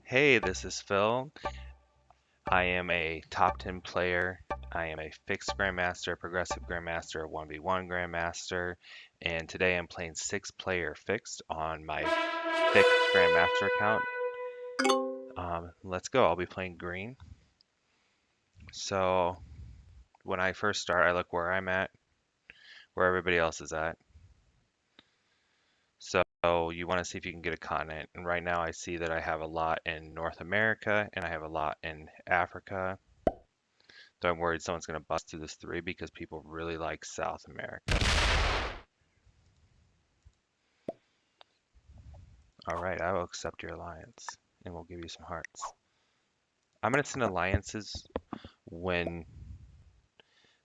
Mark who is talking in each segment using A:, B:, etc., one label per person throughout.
A: Hey, this is Phil. I am a top 10 player. I am a fixed grandmaster, progressive grandmaster, 1v1 grandmaster, and today I'm playing six player fixed on my fixed grandmaster account. Let's go. I'll be playing green. So when I first start, I look where I'm at, where everybody else is at. So you want to see if you can get a continent. And right now I see that I have a lot in North America and I have a lot in Africa. So I'm worried someone's going to bust through this three because people really like South America. All right, I will accept your alliance and we'll give you some hearts. I'm going to send alliances when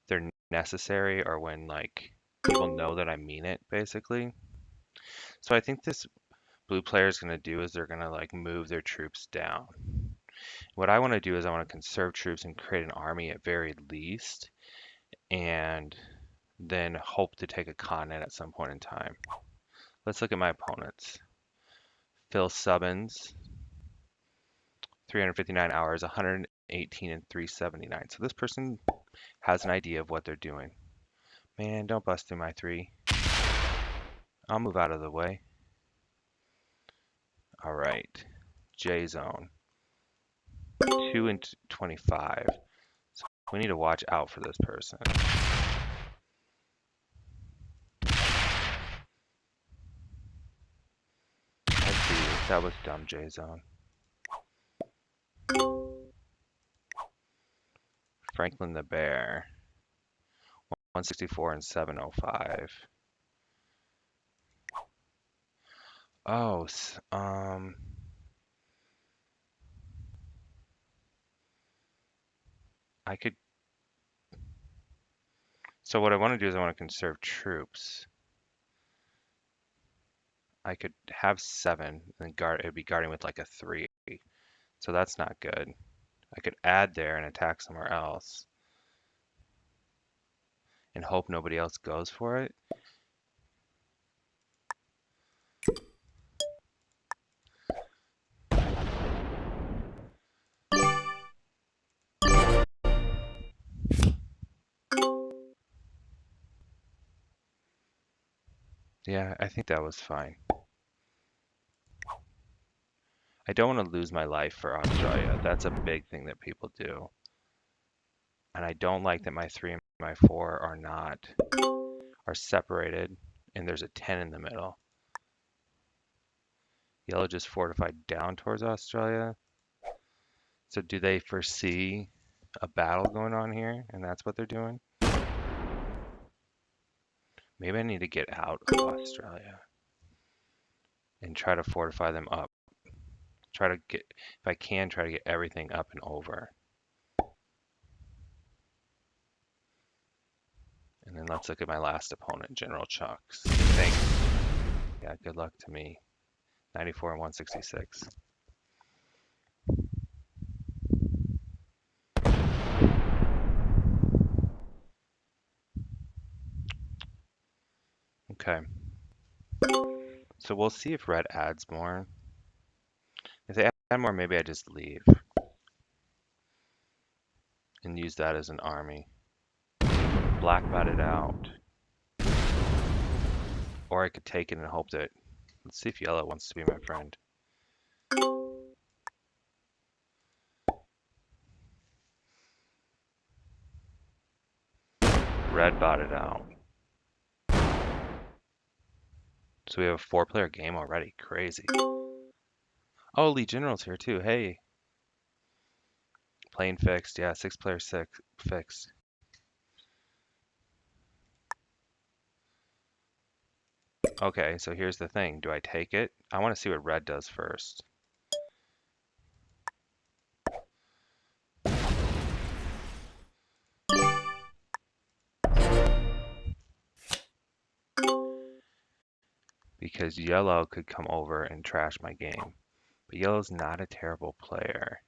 A: they're necessary or when like people know that I mean it, basically. So I think this blue player is going to do is they're going to like move their troops down. What I want to do is I want to conserve troops and create an army at very least, and then hope to take a continent at some point in time. Let's look at my opponents. Phil Subbins, 359 hours, 118 and 379. So this person has an idea of what they're doing. Man, don't bust through my three. I'll move out of the way. All right, J zone, 2 and 25. So we need to watch out for this person. I see, that was dumb, J zone. Franklin the Bear, 164 and 705. Oh, I could. So what I want to do is I want to conserve troops. I could have 7 and guard. It'd be guarding with like a 3. So that's not good. I could add there and attack somewhere else and hope nobody else goes for it. Yeah, I think that was fine. I don't want to lose my life for Australia. That's a big thing that people do. And I don't like that my 3 and my 4 are separated and there's a 10 in the middle. Yellow just fortified down towards Australia. So do they foresee a battle going on here and that's what they're doing? Maybe I need to get out of Australia and try to fortify them up. Try to get, if I can, try to get everything up and over. And then let's look at my last opponent, General Chucks. Thanks. Yeah, good luck to me. 94 and 166. Okay. So we'll see if red adds more. If they add more, maybe I just leave and use that as an army. Black batted out. Or I could take it and hope that... Let's see if yellow wants to be my friend. Red botted out. So we have a 4-player game already. Crazy. Oh, Elite General's here too. Hey. Playing fixed. Yeah, 6-player fixed. Okay, so here's the thing. Do I take it? I want to see what red does first. Because yellow could come over and trash my game. But yellow's not a terrible player.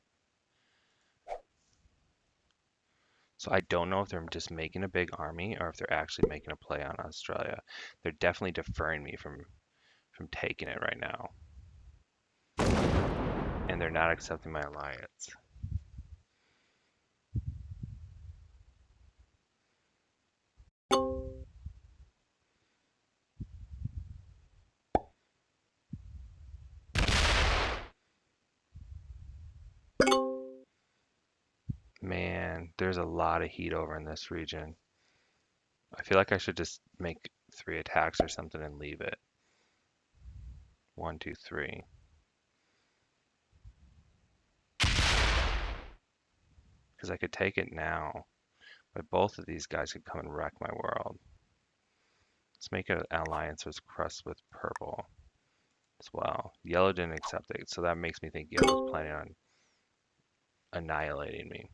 A: So I don't know if they're just making a big army or if they're actually making a play on Australia. They're definitely deferring me from taking it right now. And they're not accepting my alliance. Man, there's a lot of heat over in this region. I feel like I should just make 3 attacks or something and leave it. 1, 2, 3. Because I could take it now, but both of these guys could come and wreck my world. Let's make an alliance with crust with purple as well. Yellow didn't accept it, so that makes me think yellow's planning on annihilating me.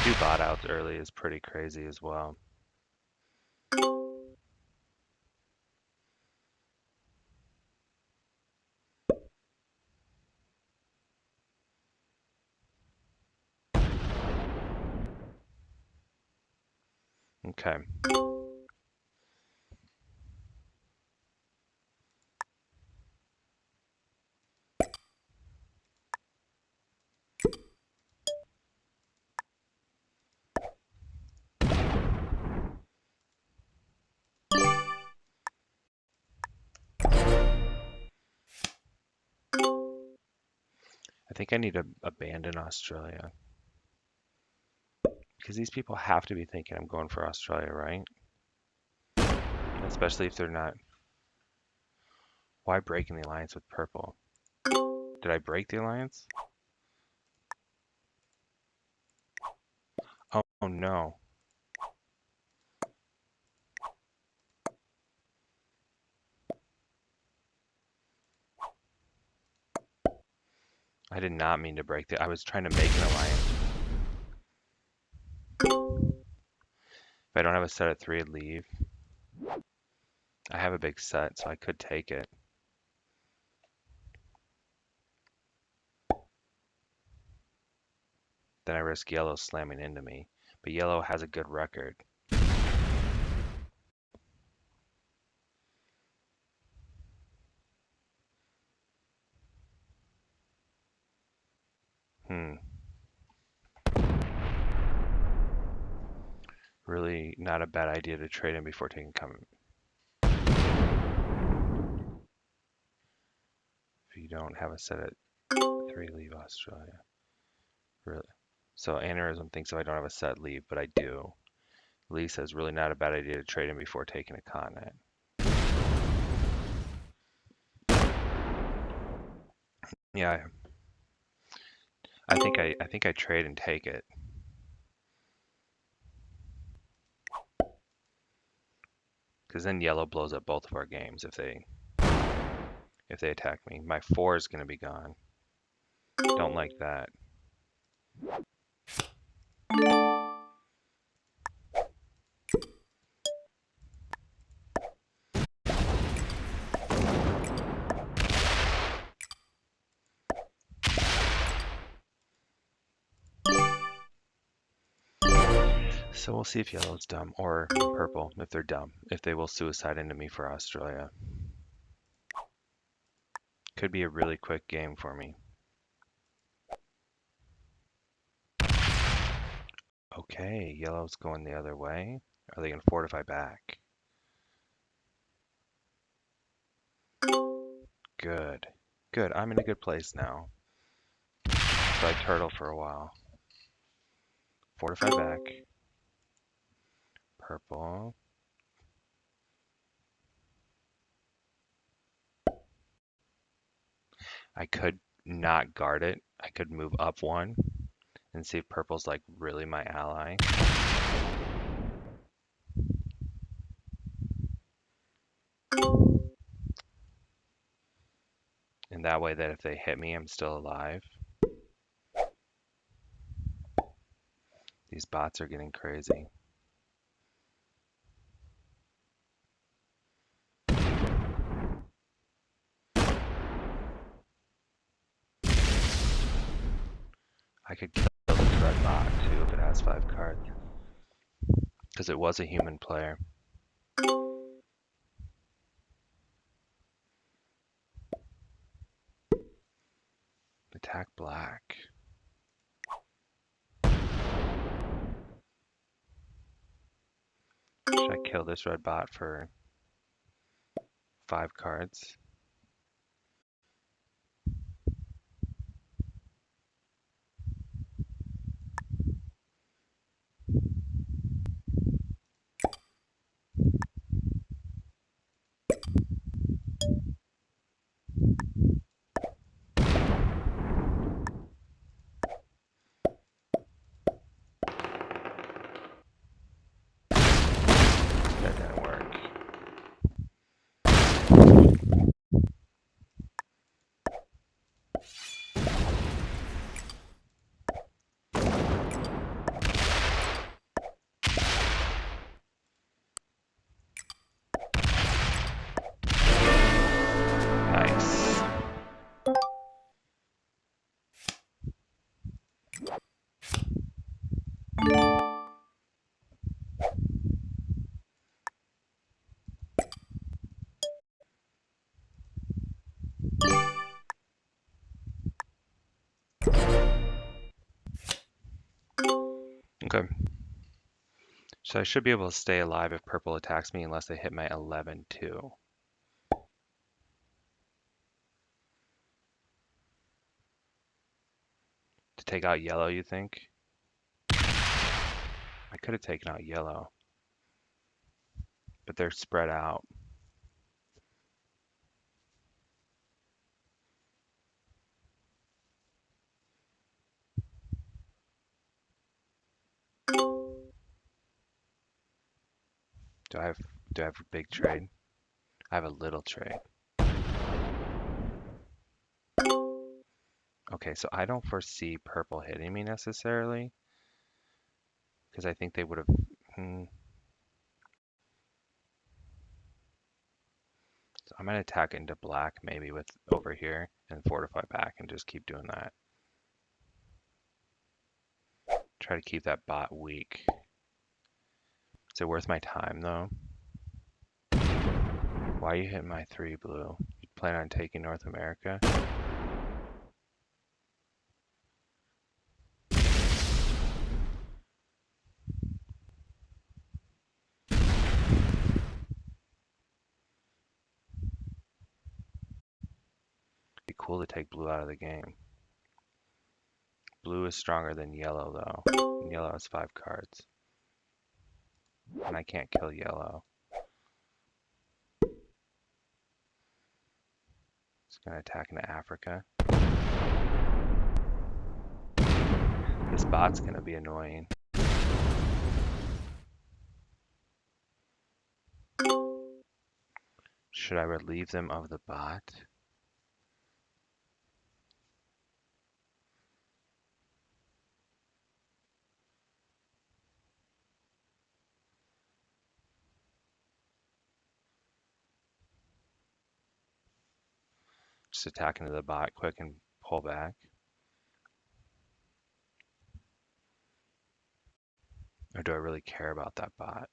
A: Two bot outs early is pretty crazy as well. Okay. I think I need to abandon Australia. Because these people have to be thinking I'm going for Australia, right? Especially if they're not. Why breaking the alliance with purple? Did I break the alliance? Oh no. I did not mean to break the. I was trying to make an alliance. If I don't have a set at 3, I'd leave. I have a big set, so I could take it. Then I risk yellow slamming into me. But yellow has a good record. Really not a bad idea to trade in before taking cover. If you don't have a set at 3, leave Australia. Really? So aneurysm thinks if I don't have a set, leave, but I do. Lee says really not a bad idea to trade in before taking a continent. Yeah, I think I trade and take it. Because then yellow blows up both of our games if they attack me. My 4 is gonna be gone. Don't like that. So we'll see if yellow's dumb or purple if they're dumb. If they will suicide into me for Australia. Could be a really quick game for me. Okay, yellow's going the other way. Are they going to fortify back? Good. Good. I'm in a good place now. So I turtle for a while. Fortify back. Purple. I could not guard it. I could move up 1 and see if purple's like really my ally. And that way that if they hit me, I'm still alive. These bots are getting crazy. I could kill this red bot too if it has 5 cards. because it was a human player. Attack black. Should I kill this red bot for 5 cards? That didn't work. Nice. Okay. So I should be able to stay alive if purple attacks me unless they hit my 11 too. To take out yellow, you think? I could have taken out yellow, but they're spread out. Do I have a big trade? I have a little trade. Okay, so I don't foresee purple hitting me necessarily because I think they would have. So I'm gonna attack into black maybe with over here and fortify back and just keep doing that. Try to keep that bot weak. Is it worth my time though? Why are you hitting my 3 blue? You plan on taking North America? It'd be cool to take blue out of the game. Blue is stronger than yellow though. And yellow has 5 cards. And I can't kill yellow. It's gonna attack into Africa. This bot's gonna be annoying. Should I relieve them of the bot? Just attack into the bot quick and pull back. Or do I really care about that bot?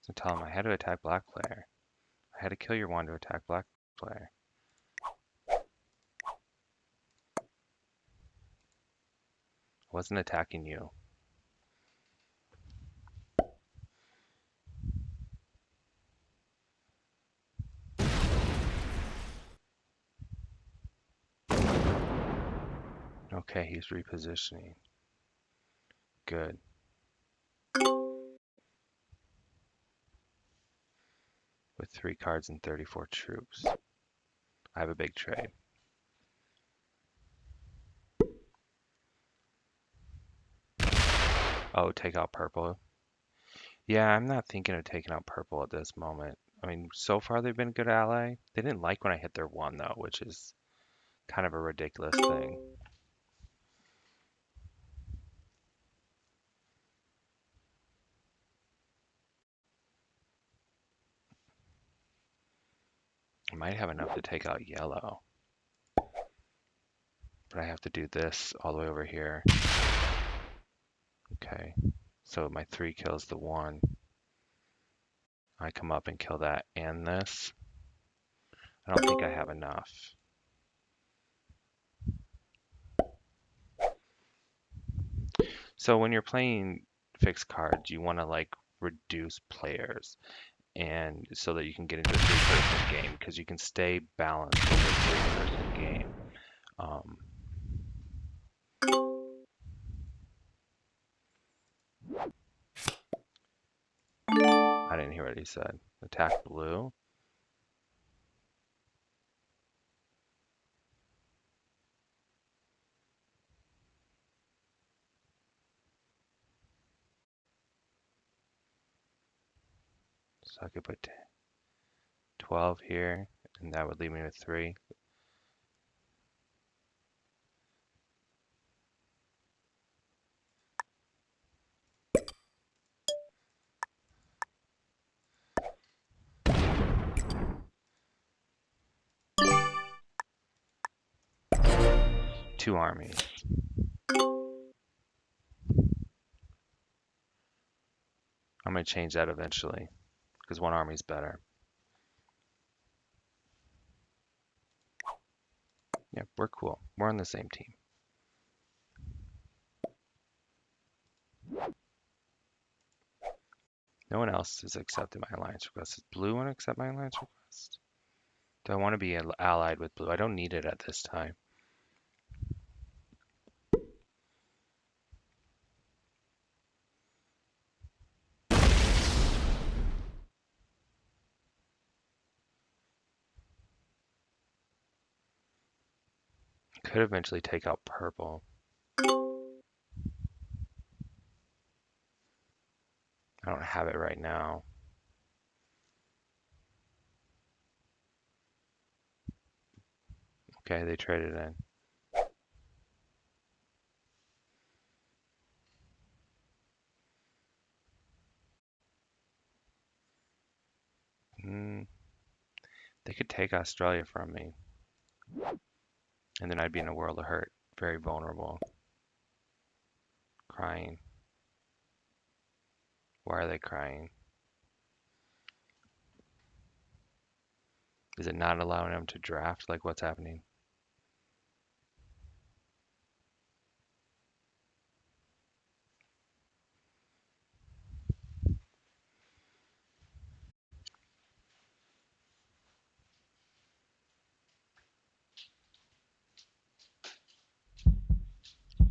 A: So tell him I had to attack black player. I had to kill your one to attack black player. I wasn't attacking you. Okay, he's repositioning. Good. With 3 cards and 34 troops. I have a big trade. Oh, take out purple. Yeah, I'm not thinking of taking out purple at this moment. I mean, so far they've been a good ally. They didn't like when I hit their 1 though, which is Kind of a ridiculous thing. I might have enough to take out yellow, but I have to do this all the way over here. Okay, so my 3 kills the 1. I come up and kill that and this. I don't think I have enough. So when you're playing fixed cards, you want to like reduce players, and so that you can get into a 3-person game, because you can stay balanced with a 3-person game. Um, I didn't hear what he said. Attack blue. So I could put 12 here, and that would leave me with 3. Two armies. I'm going to change that eventually, because one army's better. Yeah, we're cool. We're on the same team. No one else has accepted my alliance request. Does blue want to accept my alliance request? Do I want to be allied with blue? I don't need it at this time. Could eventually take out purple. I don't have it right now. Okay, they traded in. They could take Australia from me, and then I'd be in a world of hurt. Very vulnerable. Crying. Why are they crying? Is it not allowing them to draft? Like, what's happening?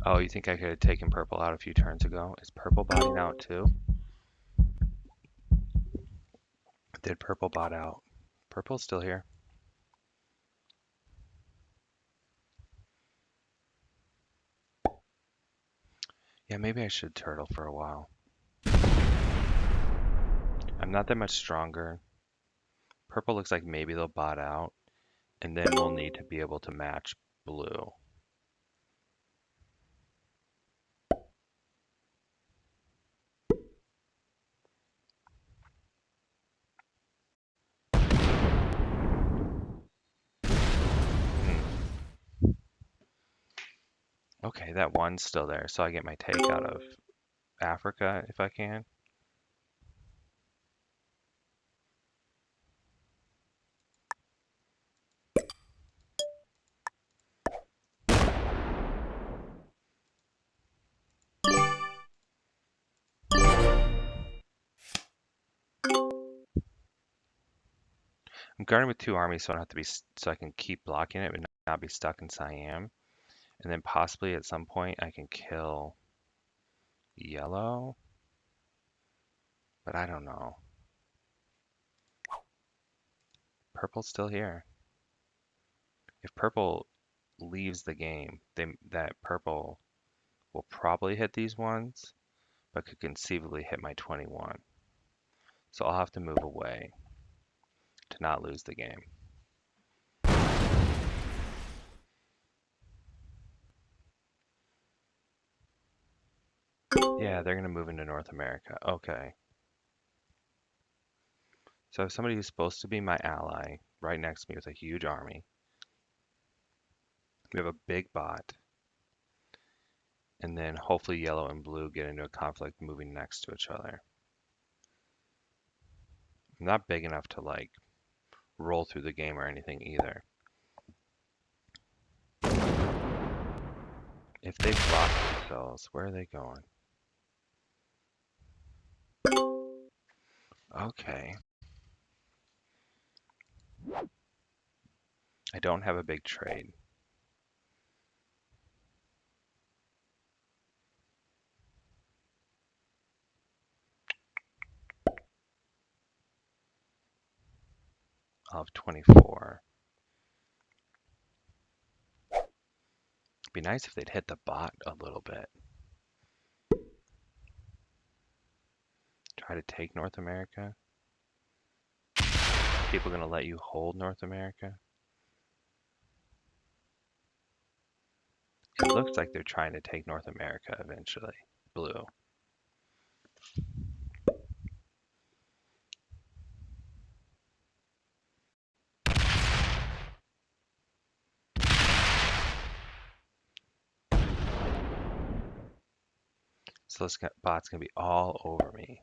A: Oh, you think I could have taken purple out a few turns ago? Is purple botting out too? Did purple bot out? Purple's still here. Yeah, maybe I should turtle for a while. I'm not that much stronger. Purple looks like maybe they'll bot out, and then we'll need to be able to match blue. Okay, that one's still there, so I get my take out of Africa if I can. I'm guarding with 2 armies, so I don't have to be, so I can keep blocking it, but not be stuck in Siam. And then possibly at some point I can kill yellow, but I don't know. Purple's still here. If purple leaves the game, that purple will probably hit these ones, but could conceivably hit my 21. So I'll have to move away to not lose the game. Yeah, they're gonna move into North America. Okay. So somebody who's supposed to be my ally right next to me with a huge army. We have a big bot, and then hopefully yellow and blue get into a conflict moving next to each other. I'm not big enough to like roll through the game or anything either. If they block themselves, where are they going? Okay. I don't have a big trade. I'll have 24. It'd be nice if they'd hit the bot a little bit. Try to take North America. People gonna let you hold North America? It looks like they're trying to take North America eventually. Blue. So this bot's gonna be all over me.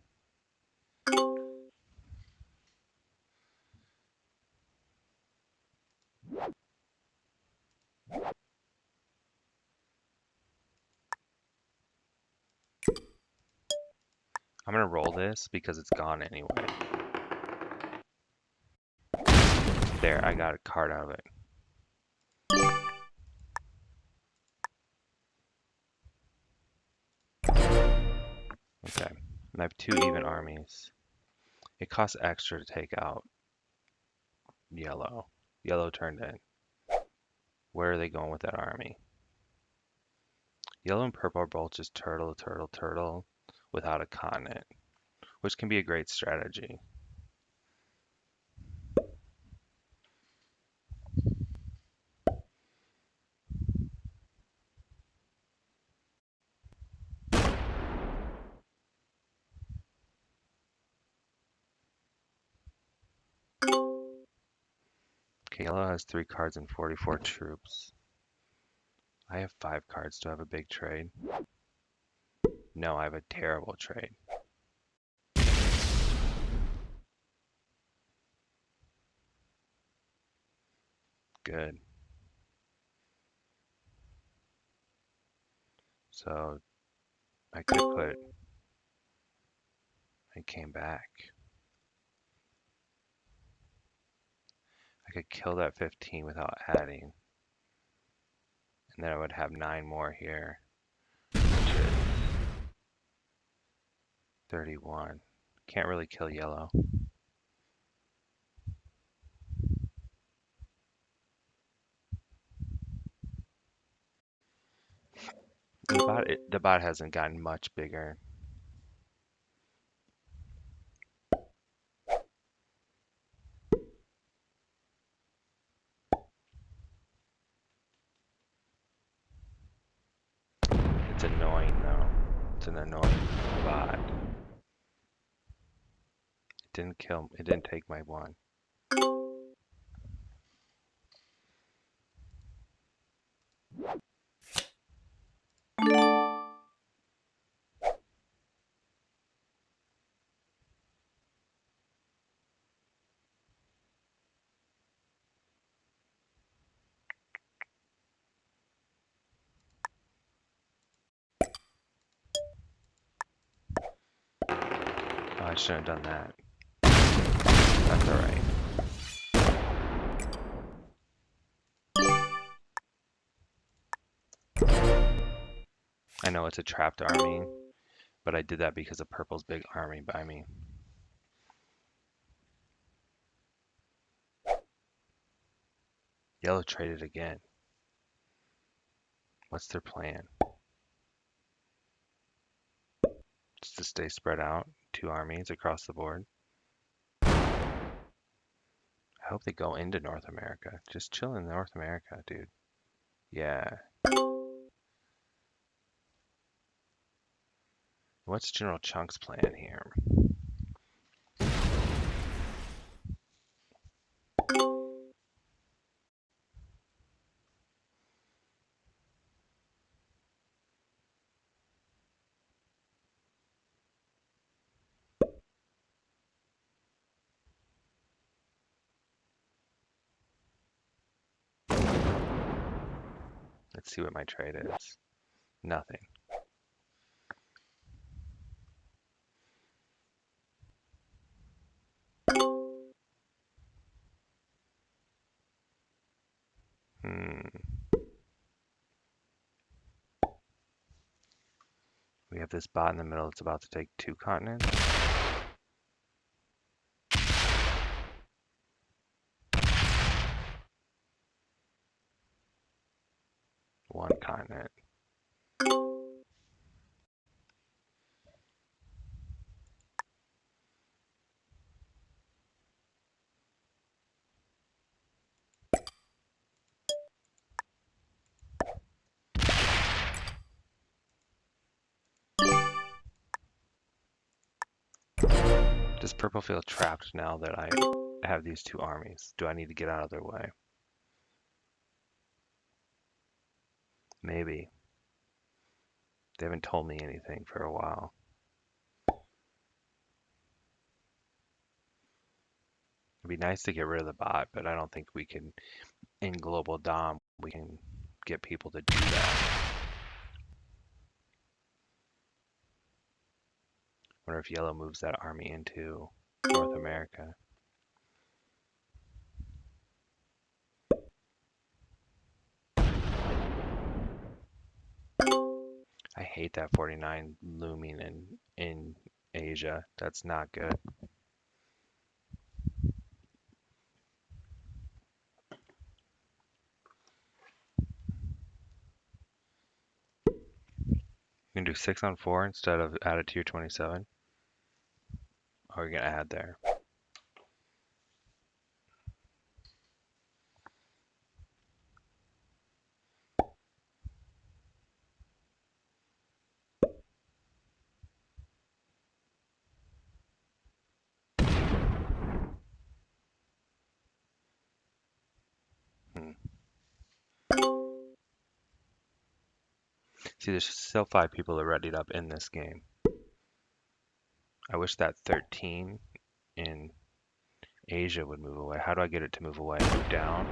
A: I'm gonna roll this because it's gone anyway. There, I got a card out of it. Okay, and I have 2 even armies. It costs extra to take out yellow. Yellow turned in. Where are they going with that army? Yellow and purple are both just turtle, turtle, turtle without a continent, which can be a great strategy. Okay, yellow has 3 cards and 44 troops. I have 5 cards. Do I have a big trade? No, I have a terrible trade. Good. So I could put, I came back. I could kill that 15 without adding. And then I would have 9 more here, which is 31. Can't really kill yellow. The bot hasn't gotten much bigger. It's annoying though. It's an annoying bot. It didn't take my one. Oh, I shouldn't have done that. That's alright. I know it's a trapped army, but I did that because of purple's big army by me. Yellow traded again. What's their plan? Just to stay spread out, 2 armies across the board. I hope they go into North America. Just chill in North America, dude. Yeah. What's General Chunk's plan here? Let's see what my trade is. Nothing. We have this bot in the middle that's about to take 2 continents. One continent. Does purple feel trapped now that I have these 2 armies? Do I need to get out of their way? Maybe. They haven't told me anything for a while. It'd be nice to get rid of the bot, but I don't think we can, in Global Dom, we can get people to do that. Wonder if yellow moves that army into North America. I hate that 49 looming in Asia. That's not good. You can do 6 on 4 instead of add it to your 27. Or you're gonna add there. See, there's still 5 people that readied up in this game. I wish that 13 in Asia would move away. How do I get it to move away? Move down?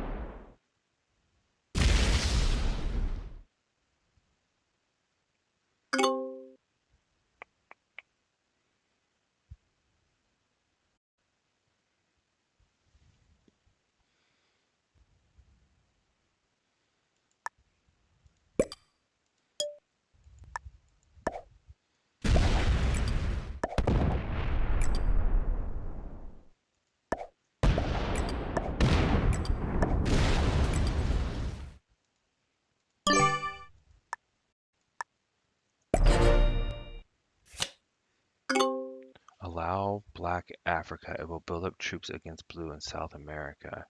A: Allow Black Africa. It will build up troops against Blue in South America.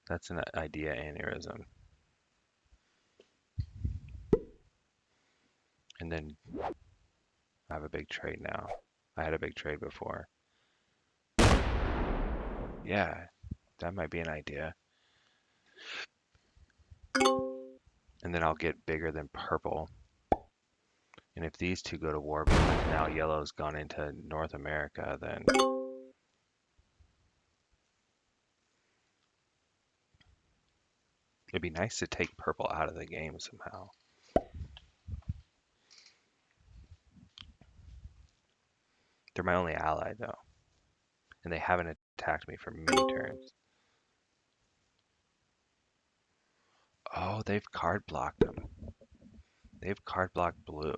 A: That's an idea aneurysm. And then I have a big trade now. I had a big trade before. Yeah, that might be an idea. And then I'll get bigger than purple. And if these two go to war, but now yellow's gone into North America, then it'd be nice to take purple out of the game somehow. They're my only ally, though. And they haven't attacked me for many turns. Oh, they've card blocked them. They've card blocked blue.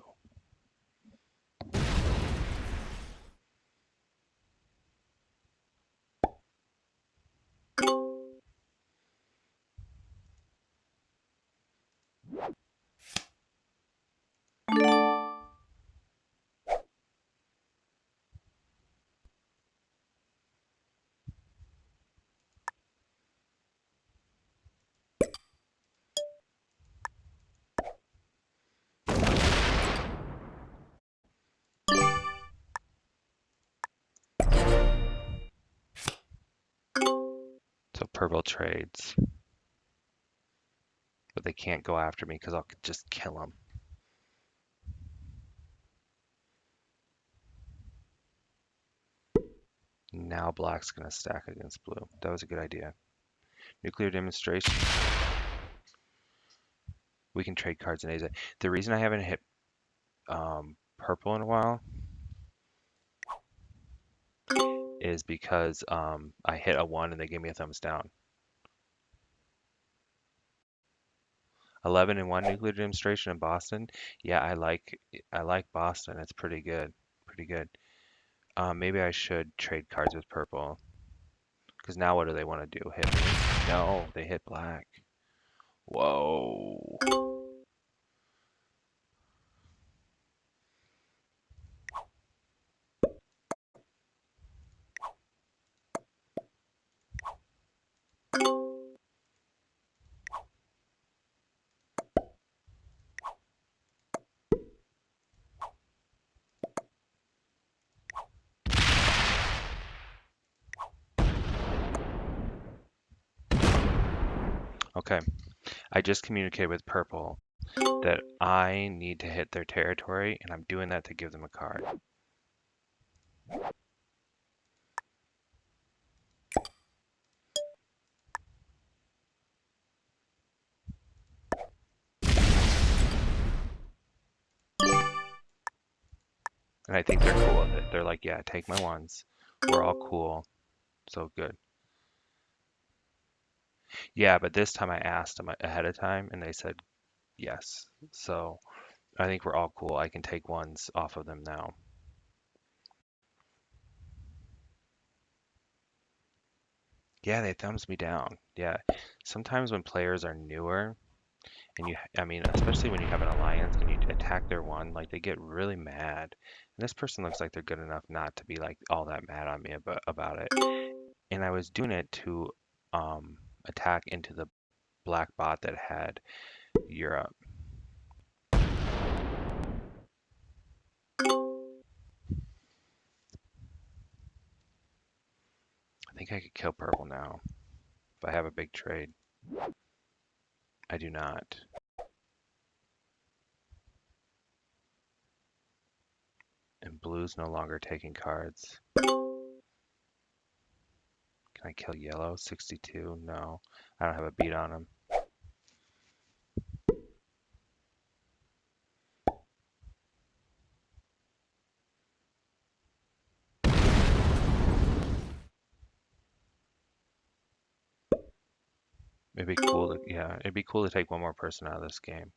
A: So purple trades, but they can't go after me because I'll just kill them. Now black's gonna stack against blue. That was a good idea. Nuclear demonstration. We can trade cards in Asia. The reason I haven't hit purple in a while is because I hit a 1 and they gave me a thumbs down. 11 and 1 nuclear demonstration in Boston. Yeah, I like Boston. It's pretty good. Pretty good. Maybe I should trade cards with purple. Because now what do they want to do? Hit me? No, they hit black. Whoa. Okay, I just communicated with purple that I need to hit their territory, and I'm doing that to give them a card. And I think they're cool with it. They're like, yeah, take my ones. We're all cool. So good. Yeah, but this time I asked them ahead of time, and they said yes. So I think we're all cool. I can take ones off of them now. Yeah, they thumbs me down. Yeah. Sometimes when players are newer, and I mean, especially when you have an alliance and you attack their one, like they get really mad. And this person looks like they're good enough not to be like all that mad on me about it. And I was doing it to attack into the black bot that had Europe. I think I could kill purple now if I have a big trade. I do not. And blue's no longer taking cards. Can I kill yellow? 62? No. I don't have a beat on him. It'd be cool to, yeah, it'd be cool to take one more person out of this game.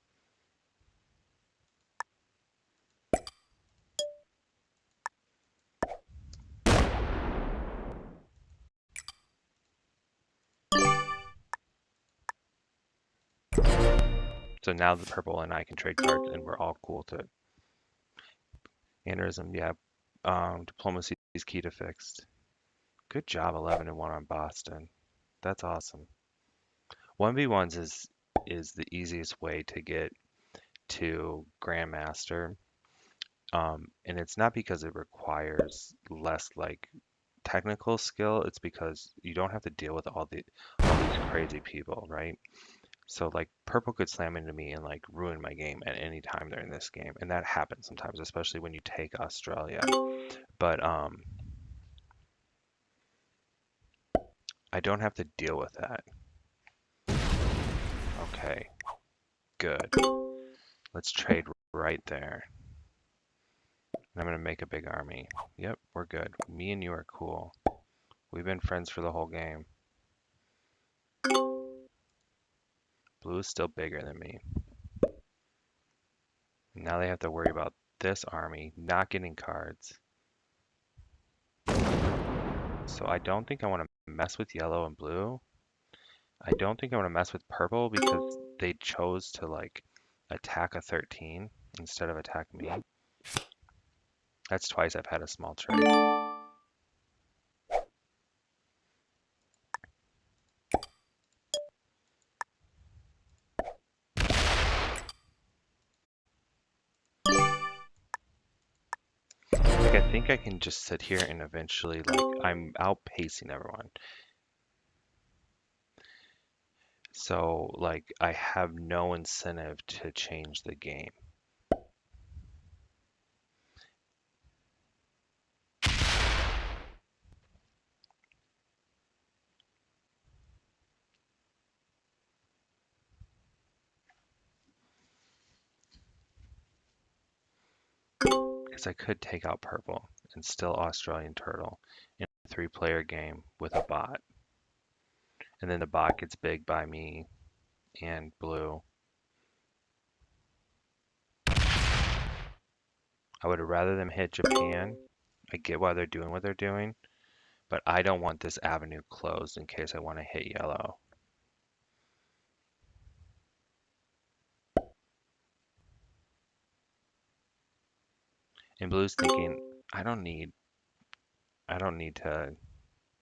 A: So now the purple and I can trade cards and we're all cool to it. Aneurysm, yeah. Diplomacy is key to fixed. Good job, 11 and 1 on Boston. That's awesome. 1v1s is the easiest way to get to Grandmaster. And it's not because it requires less like technical skill, it's because you don't have to deal with all these crazy people, right? So like purple could slam into me and like ruin my game at any time during this game, and that happens sometimes, especially when you take Australia. But I don't have to deal with that. Okay, good. Let's trade right there. And I'm gonna make a big army. Yep, we're good. Me and you are cool. We've been friends for the whole game. Blue is still bigger than me. Now they have to worry about this army not getting cards. So I don't think I want to mess with yellow and blue. I don't think I want to mess with purple because they chose to like attack a 13 instead of attack me. That's twice I've had a small trade. Like, I think I can just sit here and eventually, like, I'm outpacing everyone. So, like, I have no incentive to change the game. Because I could take out purple and still Australian turtle in a 3-player game with a bot. And then the bot gets big by me and blue. I would rather them hit Japan. I get why they're doing what they're doing, but I don't want this avenue closed in case I want to hit yellow. And blue's thinking, I don't need to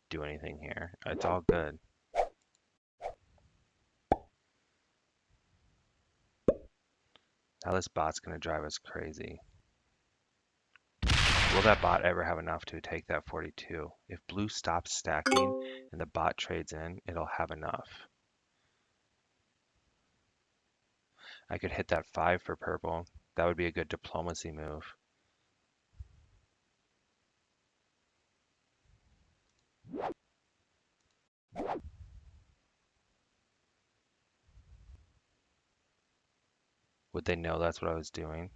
A: do anything here. It's all good. Now this bot's gonna drive us crazy. Will that bot ever have enough to take that 42? If blue stops stacking and the bot trades in, it'll have enough. I could hit that 5 for purple. That would be a good diplomacy move. Would they know that's what I was doing?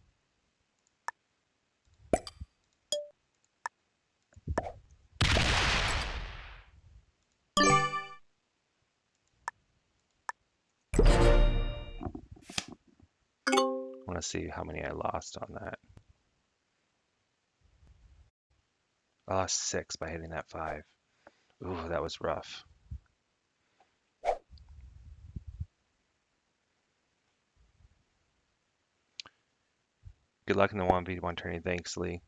A: I want to see how many I lost on that. I lost 6 by hitting that 5. Ooh, that was rough. Good luck in the 1v1 tourney. Thanks, Lee.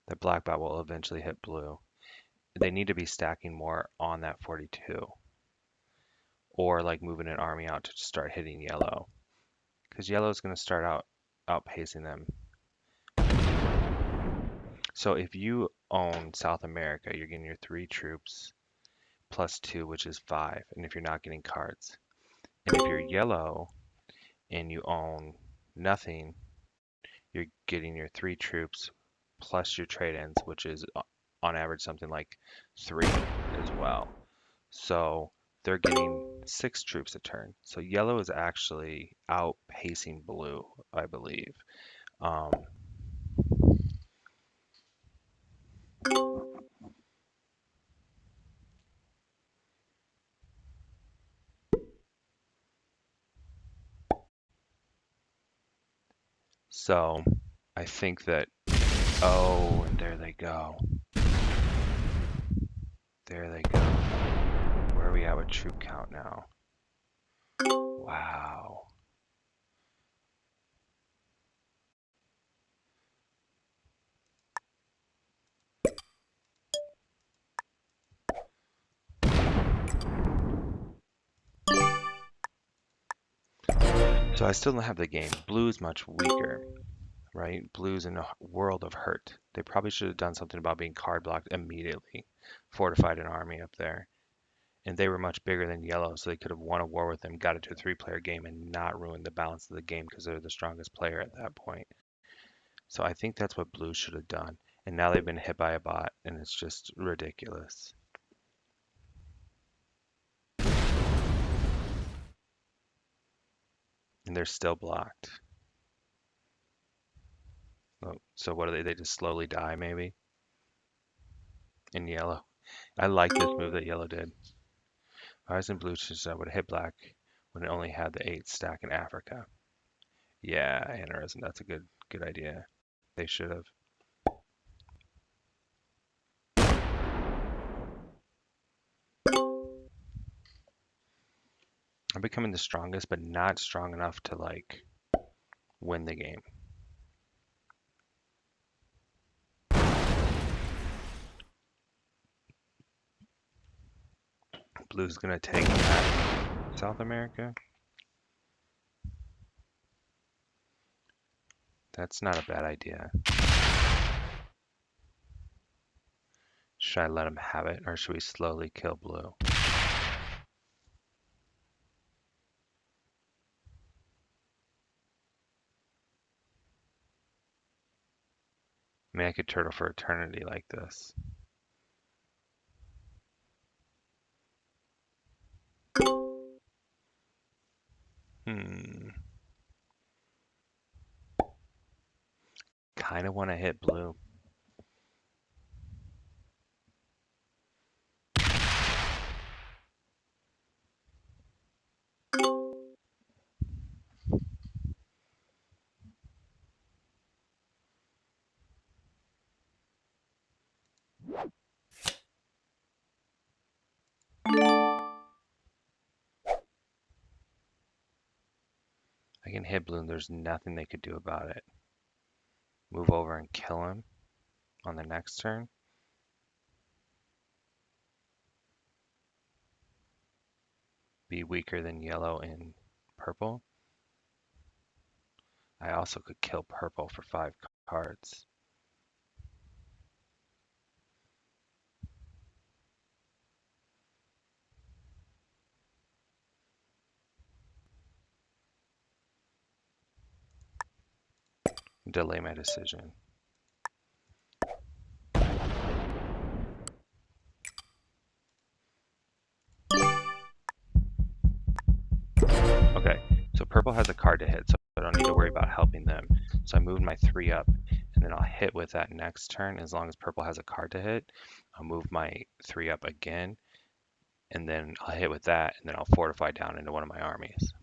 A: The black bot will eventually hit blue. They need to be stacking more on that 42. Or like moving an army out to start hitting yellow. Because yellow is going to start outpacing them. So if you own South America, you're getting your 3 troops plus 2, which is 5. And if you're not getting cards. And if you're yellow and you own nothing, you're getting your 3 troops plus your trade-ins, which is on average something like 3 as well. So they're getting 6 troops a turn. So yellow is actually outpacing blue, I believe. So I think that, oh, and there they go. There they go. Where are we at with troop count now? Wow. So I still don't have the game. Blue's much weaker, right? Blue's in a world of hurt. They probably should have done something about being card blocked immediately. Fortified an army up there. And they were much bigger than yellow, so they could have won a war with them, got it to a 3-player game, and not ruined the balance of the game because they're the strongest player at that point. So I think that's what blue should have done. And now they've been hit by a bot, and it's just ridiculous. And they're still blocked. Oh, so what do they? They just slowly die, maybe? In yellow. I like this move that yellow did. If I was in blue, I would have hit black when it only had the 8 stack in Africa. Yeah, interesting. That's a good idea. They should have. I'm becoming the strongest, but not strong enough to like win the game. Blue's gonna take that South America. That's not a bad idea. Should I let him have it, or should we slowly kill blue? I mean, I could turtle for eternity like this. Kind of want to hit blue. I can hit blue and there's nothing they could do about it. Move over and kill him on the next turn. Be weaker than yellow and purple. I also could kill purple for 5 cards. Delay my decision. Okay, so purple has a card to hit, so I don't need to worry about helping them. So I moved my 3 up, and then I'll hit with that next turn. As long as purple has a card to hit, I'll move my 3 up again, and then I'll hit with that, and then I'll fortify down into one of my armies.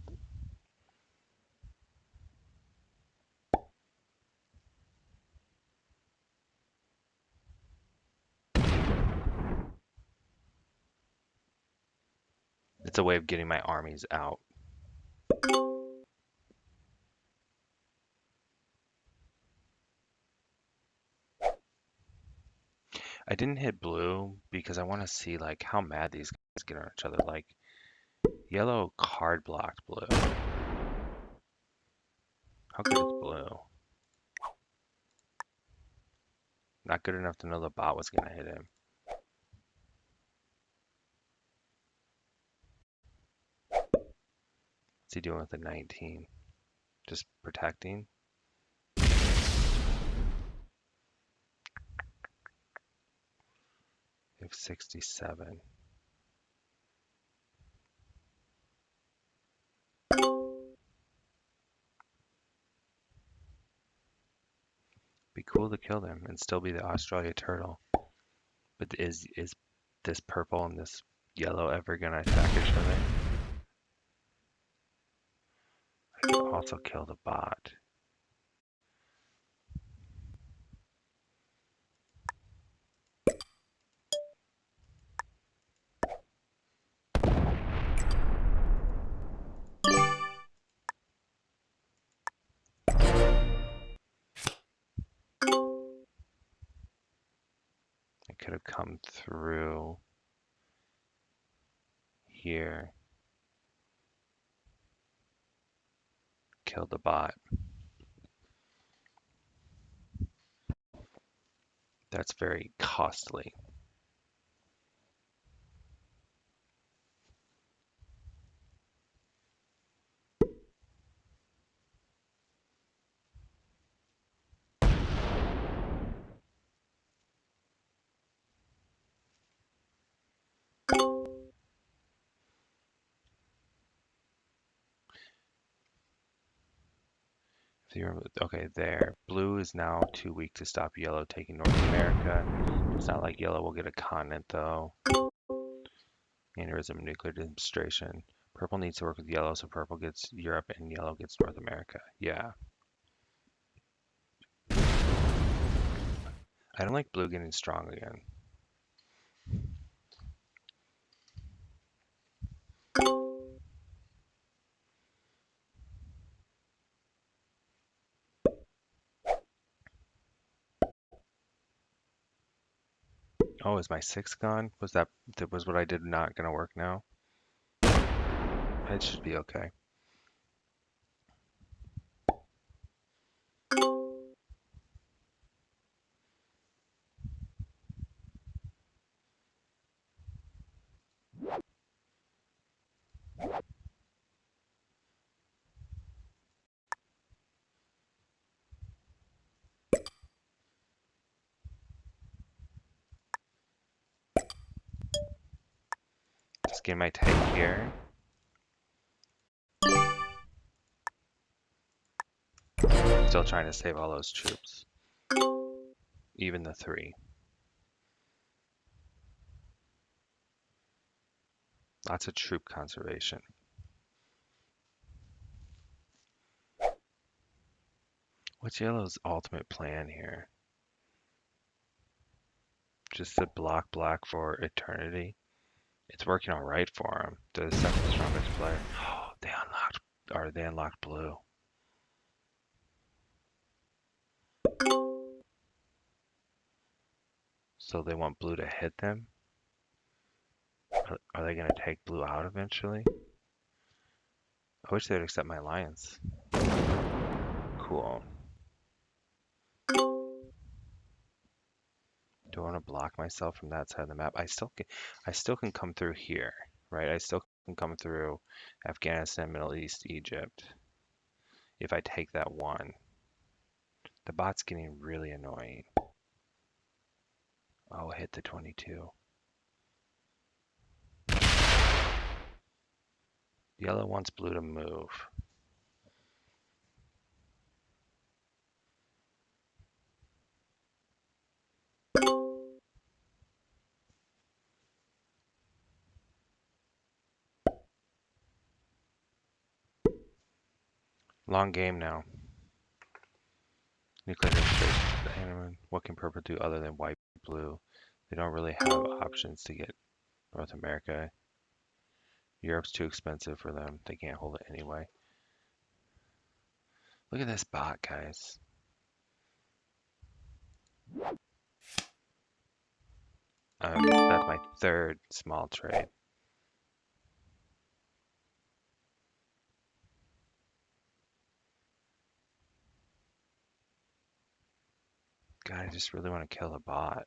A: It's a way of getting my armies out. I didn't hit blue because I want to see like how mad these guys get on each other. Like yellow card blocked blue. How good is blue? Not good enough to know the bot was gonna hit him. What's he doing with the 19? Just protecting? We have 67. Be cool to kill them and still be the Australia turtle. But is this purple and this yellow ever gonna attack each other? I could also kill the bot. I could have come through here, killed the bot. That's very costly. Okay, there. Blue is now too weak to stop yellow taking North America. It's not like yellow will get a continent though. Aneurysm, nuclear demonstration. Purple needs to work with yellow, so purple gets Europe and yellow gets North America. Yeah. I don't like blue getting strong again. Oh, is my 6 gone? Was what I did not gonna work now? It should be okay. Let's get my take here. Still trying to save all those troops. Even the 3. Lots of troop conservation. What's yellow's ultimate plan here? Just to block black for eternity? It's working all right for him. They're the second strongest player. Oh, they unlocked blue. So they want blue to hit them? Are they going to take blue out eventually? I wish they would accept my alliance. Cool. Do I want to block myself from that side of the map? I still can come through here, right? I still can come through Afghanistan, Middle East, Egypt. If I take that one. The bot's getting really annoying. Oh, hit the 22. Yellow wants blue to move. Long game now. Nuclear demonstration. What can purple do other than white, blue? They don't really have options to get North America. Europe's too expensive for them. They can't hold it anyway. Look at this bot, guys. That's my 3rd small trade. God, I just really want to kill the bot.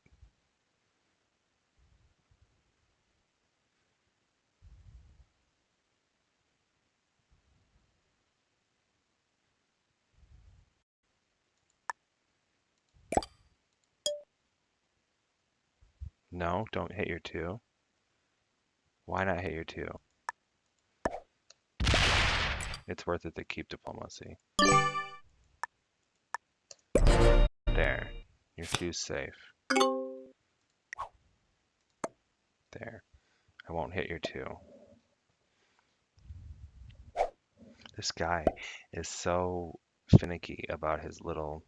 A: No, don't hit your 2. Why not hit your 2? It's worth it to keep diplomacy. There. Your 2's safe. There. I won't hit your 2. This guy is so finicky about his little...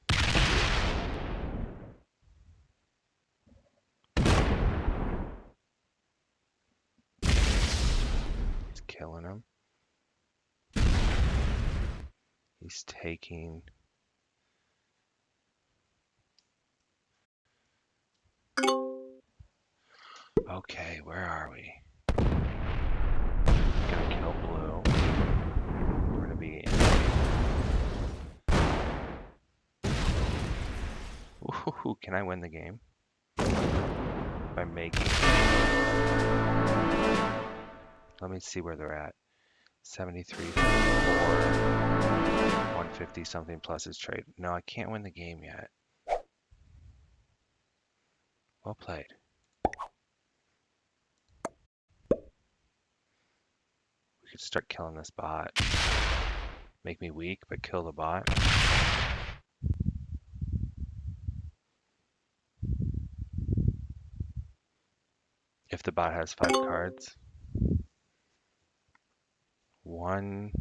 A: He's killing him. He's taking... Okay, where are we? Gonna kill blue. We're gonna be in... Ooh, can I win the game? By making... Let me see where they're at. 73, 4, 150 something plus his trade. No, I can't win the game yet. Well played. We could start killing this bot. Make me weak, but kill the bot. If the bot has 5 cards. 1.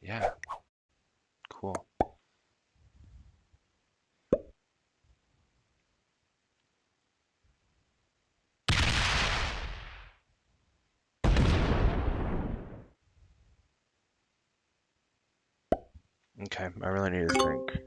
A: Yeah. Cool. Okay, I really need to think.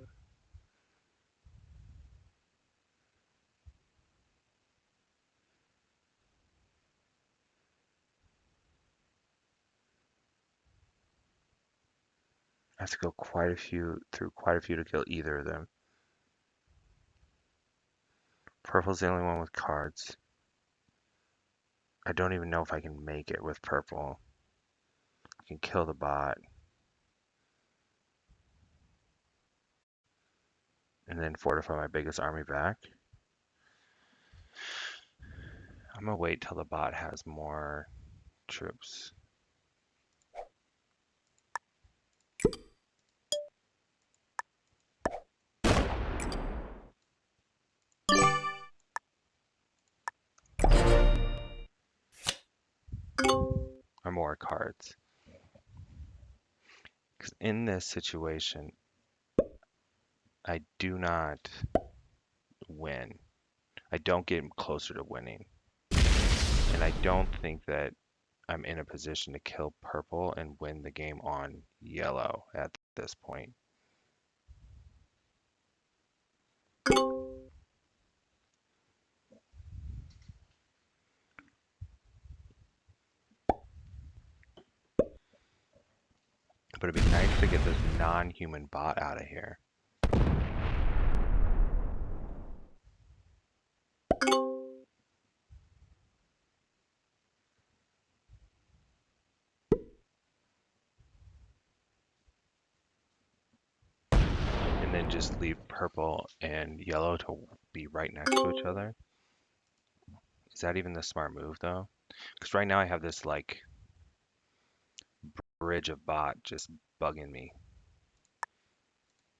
A: I have to go through quite a few to kill either of them. Purple's the only one with cards. I don't even know if I can make it with purple. I can kill the bot. And then fortify my biggest army back. I'm gonna wait till the bot has more troops. Or more cards. Because in this situation, I do not win. I don't get closer to winning. And I don't think that I'm in a position to kill purple and win the game on yellow at this point. But it'd be nice to get this non-human bot out of here. And then just leave purple and yellow to be right next to each other. Is that even the smart move though? Because right now I have this like bridge of bot just bugging me.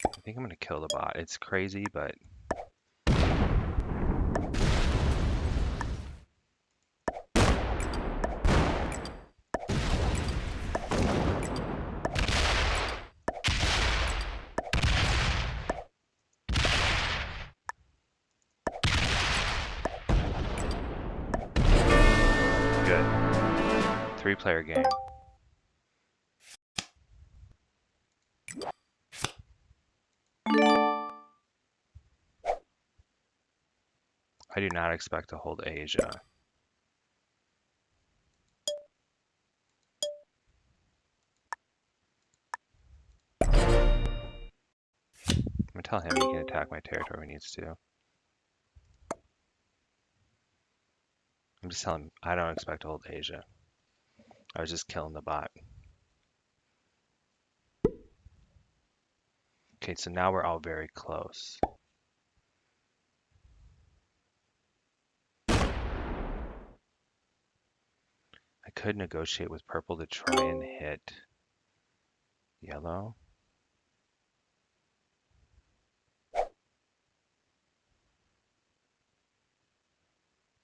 A: I think I'm gonna kill the bot. It's crazy, but good. 3-player game. I do not expect to hold Asia. I'm gonna tell him he can attack my territory when he needs to. I'm just telling him I don't expect to hold Asia. I was just killing the bot. Okay, so now we're all very close. I could negotiate with purple to try and hit yellow.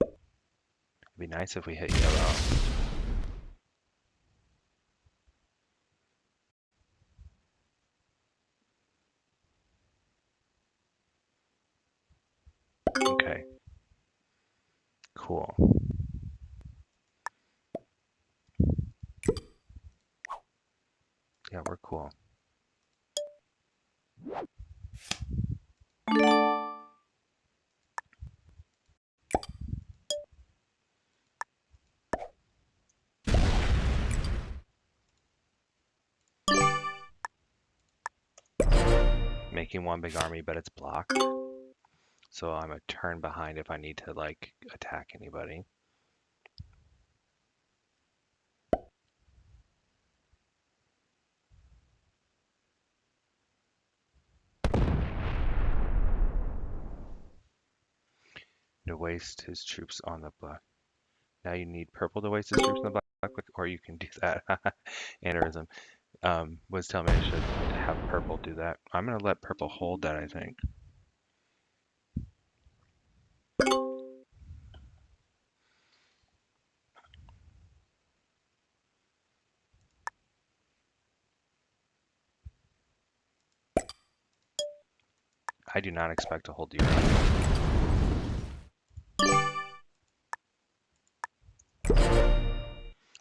A: It'd be nice if we hit yellow. Okay. Cool. Yeah, we're cool. Making one big army, but it's blocked. So I'm a turn behind if I need to like attack anybody. To waste his troops on the black. Now you need purple to waste his troops on the black, or you can do that. Aneurysm was telling me I should have purple do that. I'm gonna let purple hold that, I think. I do not expect to hold Europe.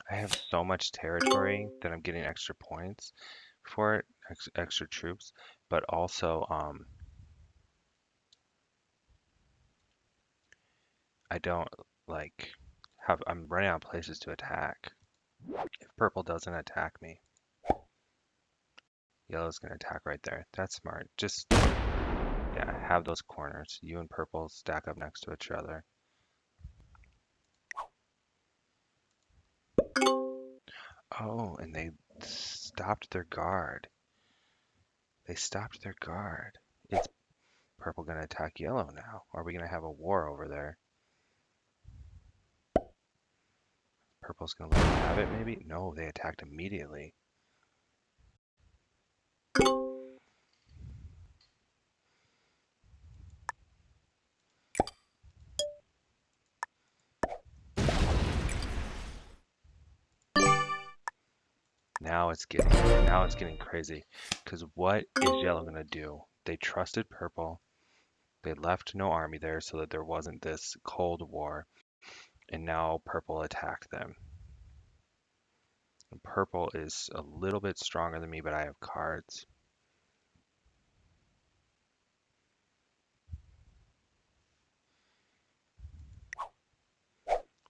A: I have so much territory that I'm getting extra points for it, extra troops, but also I don't like I'm running out of places to attack. If purple doesn't attack me, yellow's gonna attack right there. That's smart. Just yeah, have those corners. You and purple stack up next to each other. Oh, and they stopped their guard. They stopped their guard. It's purple gonna attack yellow now. Are we gonna have a war over there? Purple's gonna let them have it, maybe? No, they attacked immediately. Now it's getting crazy. Because what is yellow gonna do? They trusted purple. They left no army there so that there wasn't this Cold War. And now purple attacked them. And purple is a little bit stronger than me, but I have cards.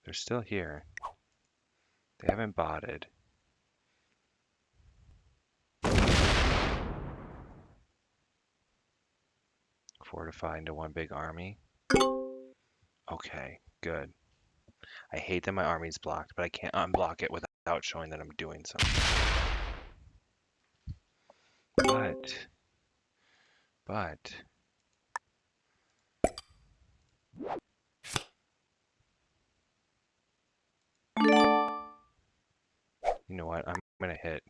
A: They're still here. They haven't botted. Fortify into one big army. Okay, good. I hate that my army's blocked, but I can't unblock it without showing that I'm doing something. But, you know what? I'm gonna hit.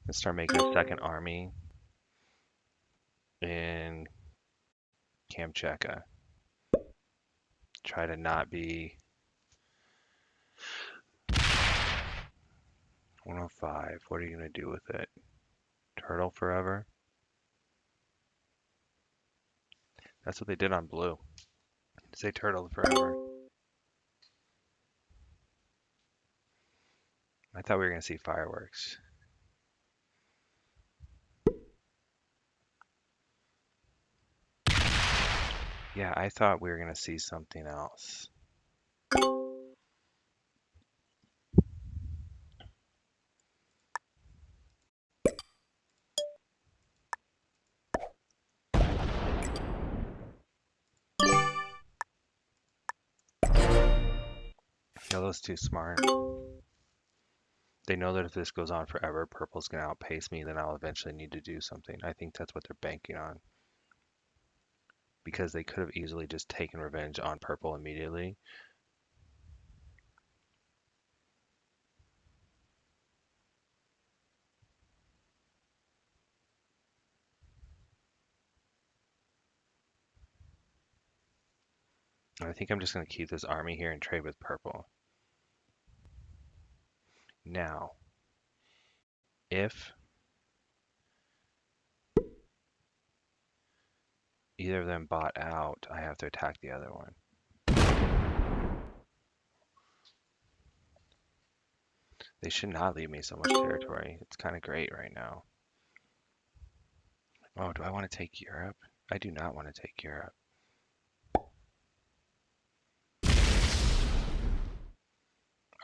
A: Let's start making a second army in Kamchatka. Try to not be 105. What are you gonna do with it? Turtle forever? That's what they did on blue. Say turtle forever. I thought we were gonna see fireworks. Yeah, I thought we were gonna see something else. Yellow's too smart. They know that if this goes on forever, purple's gonna outpace me, then I'll eventually need to do something. I think that's what they're banking on. Because they could have easily just taken revenge on purple immediately. And I think I'm just gonna keep this army here and trade with purple. Now, if either of them bought out, I have to attack the other one. They should not leave me so much territory. It's kind of great right now. Oh, do I want to take Europe? I do not want to take Europe.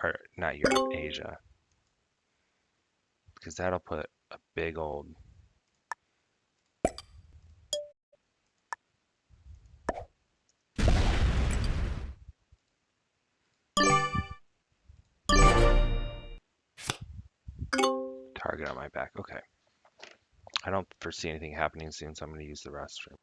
A: Or not Europe, Asia. Because that'll put a big old... target on my back. Okay. I don't foresee anything happening soon, so I'm going to use the restroom.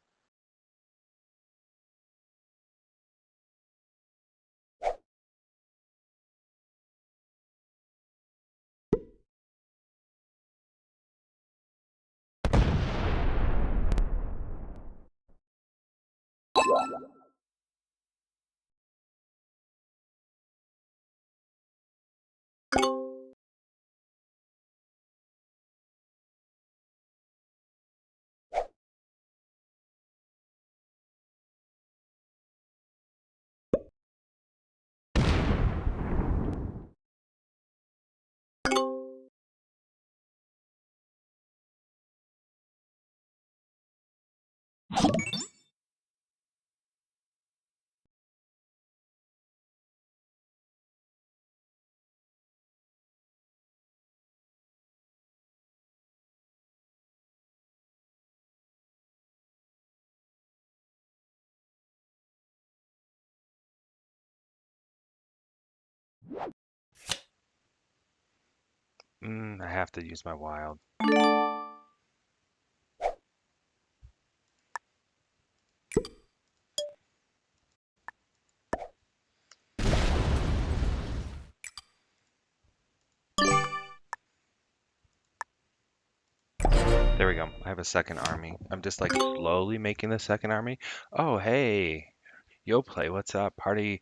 A: I have to use my wild. There we go. I have a second army. I'm just like slowly making the second army. Oh, hey. Yo play, what's up? Party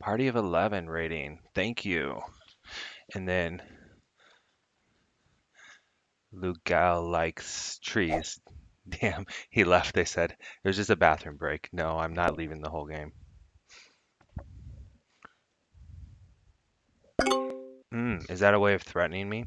A: of 11 rating. Thank you. And then Lugal likes trees. Damn, he left, they said. It was just a bathroom break. No, I'm not leaving the whole game. Is that a way of threatening me?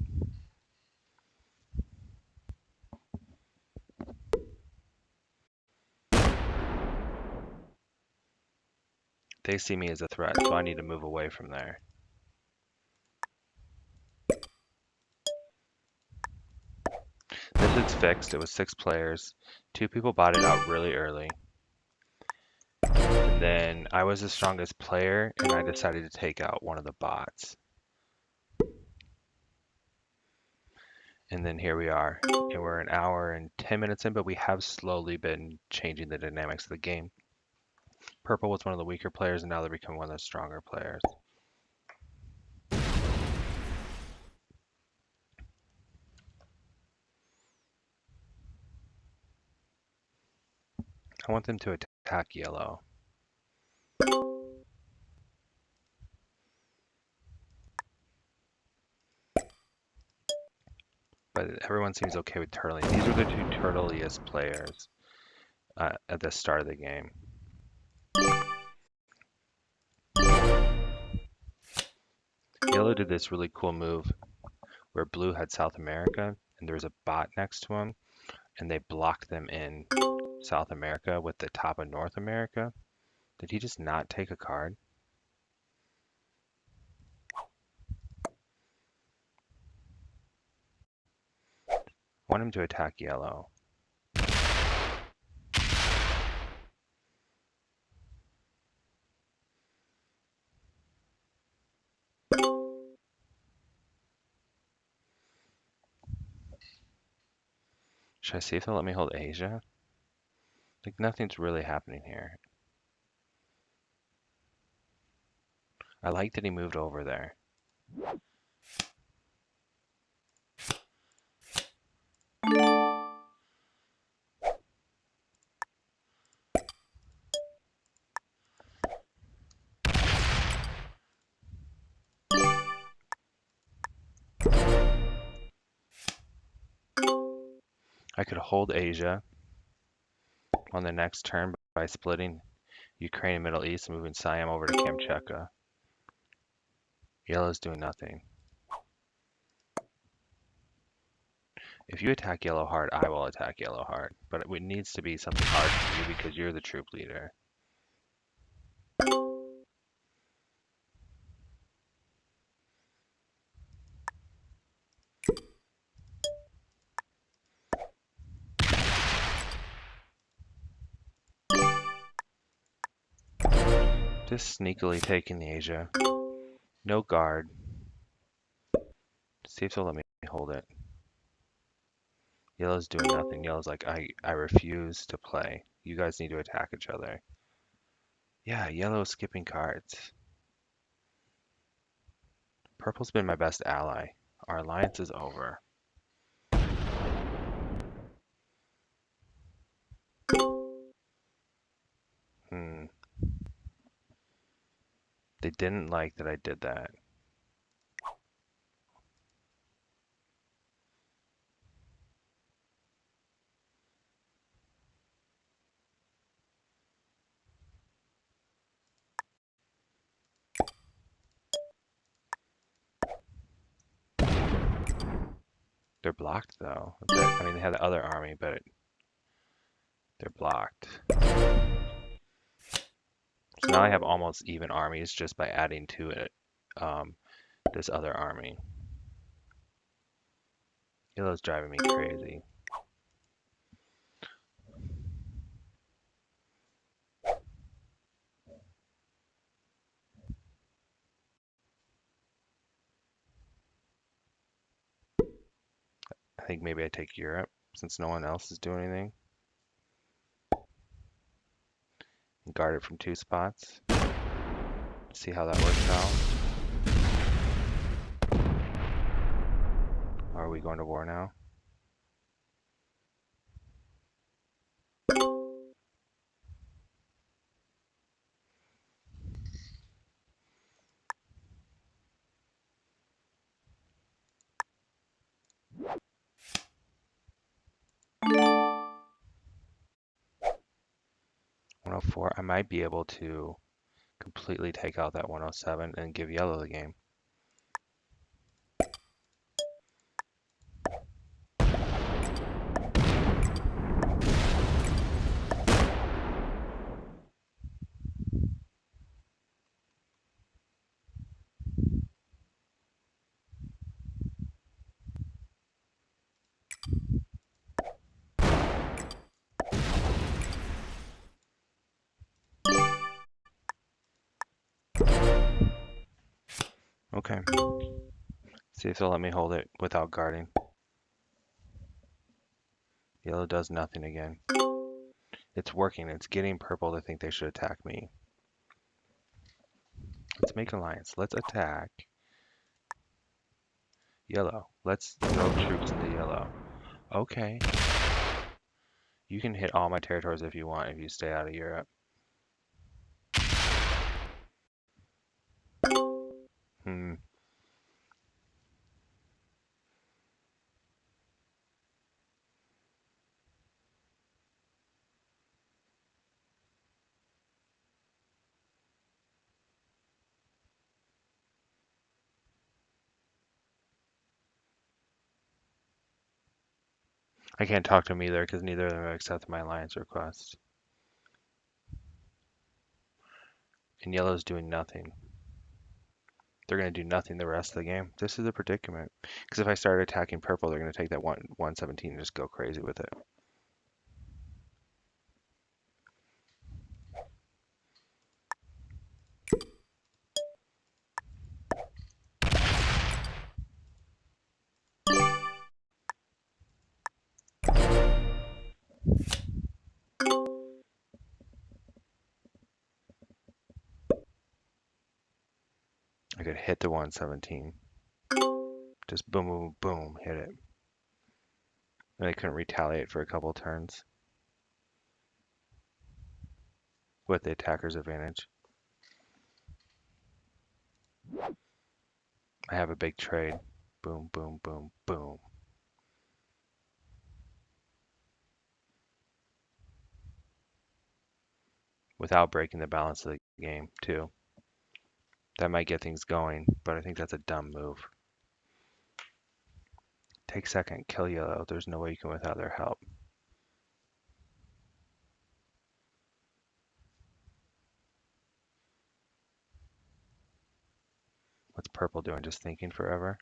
A: They see me as a threat, so I need to move away from there. This is fixed. It was 6 players. 2 people bought it out really early. And then I was the strongest player, and I decided to take out one of the bots. And then here we are. And we're an hour and 10 minutes in, but we have slowly been changing the dynamics of the game. Purple was one of the weaker players, and now they're becoming one of the stronger players. I want them to attack yellow. But everyone seems okay with turtling. These are the 2 turtliest players at the start of the game. Yellow did this really cool move where blue had South America and there was a bot next to him, and they blocked them in South America with the top of North America. Did he just not take a card? I want him to attack yellow. Should I see if they'll let me hold Asia? Like, nothing's really happening here. I like that he moved over there. I could hold Asia on the next turn by splitting Ukraine and Middle East, moving Siam over to Kamchatka. Yellow's doing nothing. If you attack yellow hard, I will attack yellow hard. But it needs to be something hard for you because you're the troop leader. Just sneakily taking the Asia. No guard. See if they'll let me hold it. Yellow's doing nothing. Yellow's like, I refuse to play. You guys need to attack each other. Yeah, yellow's skipping cards. Purple's been my best ally. Our alliance is over. Hmm. They didn't like that I did that. They're blocked though. I mean, they had the other army, but they're blocked. So now I have almost even armies just by adding to it this other army. Yellow's driving me crazy. think maybe I take Europe since no one else is doing anything. And guard it from 2 spots. See how that works out. Are we going to war now? $104. I might be able to completely take out that 107 and give yellow the game. Okay. See if they'll let me hold it without guarding. Yellow does nothing again. It's working. It's getting purple to think they should attack me. Let's make alliance. Let's attack yellow. Let's throw troops into yellow. Okay. You can hit all my territories if you want, if you stay out of Europe. Hmm. I can't talk to them either because neither of them have accepted my alliance request. And yellow's doing nothing. They're going to do nothing the rest of the game. This is a predicament. Because if I start attacking purple, they're going to take that 117 and just go crazy with it. I could hit the 117. Just boom, boom, boom, hit it. And I couldn't retaliate for a couple turns with the attacker's advantage. I have a big trade. Boom, boom, boom, boom. Without breaking the balance of the game, too. That might get things going, but I think that's a dumb move. Take second, kill yellow. There's no way you can without their help. What's purple doing? Just thinking forever?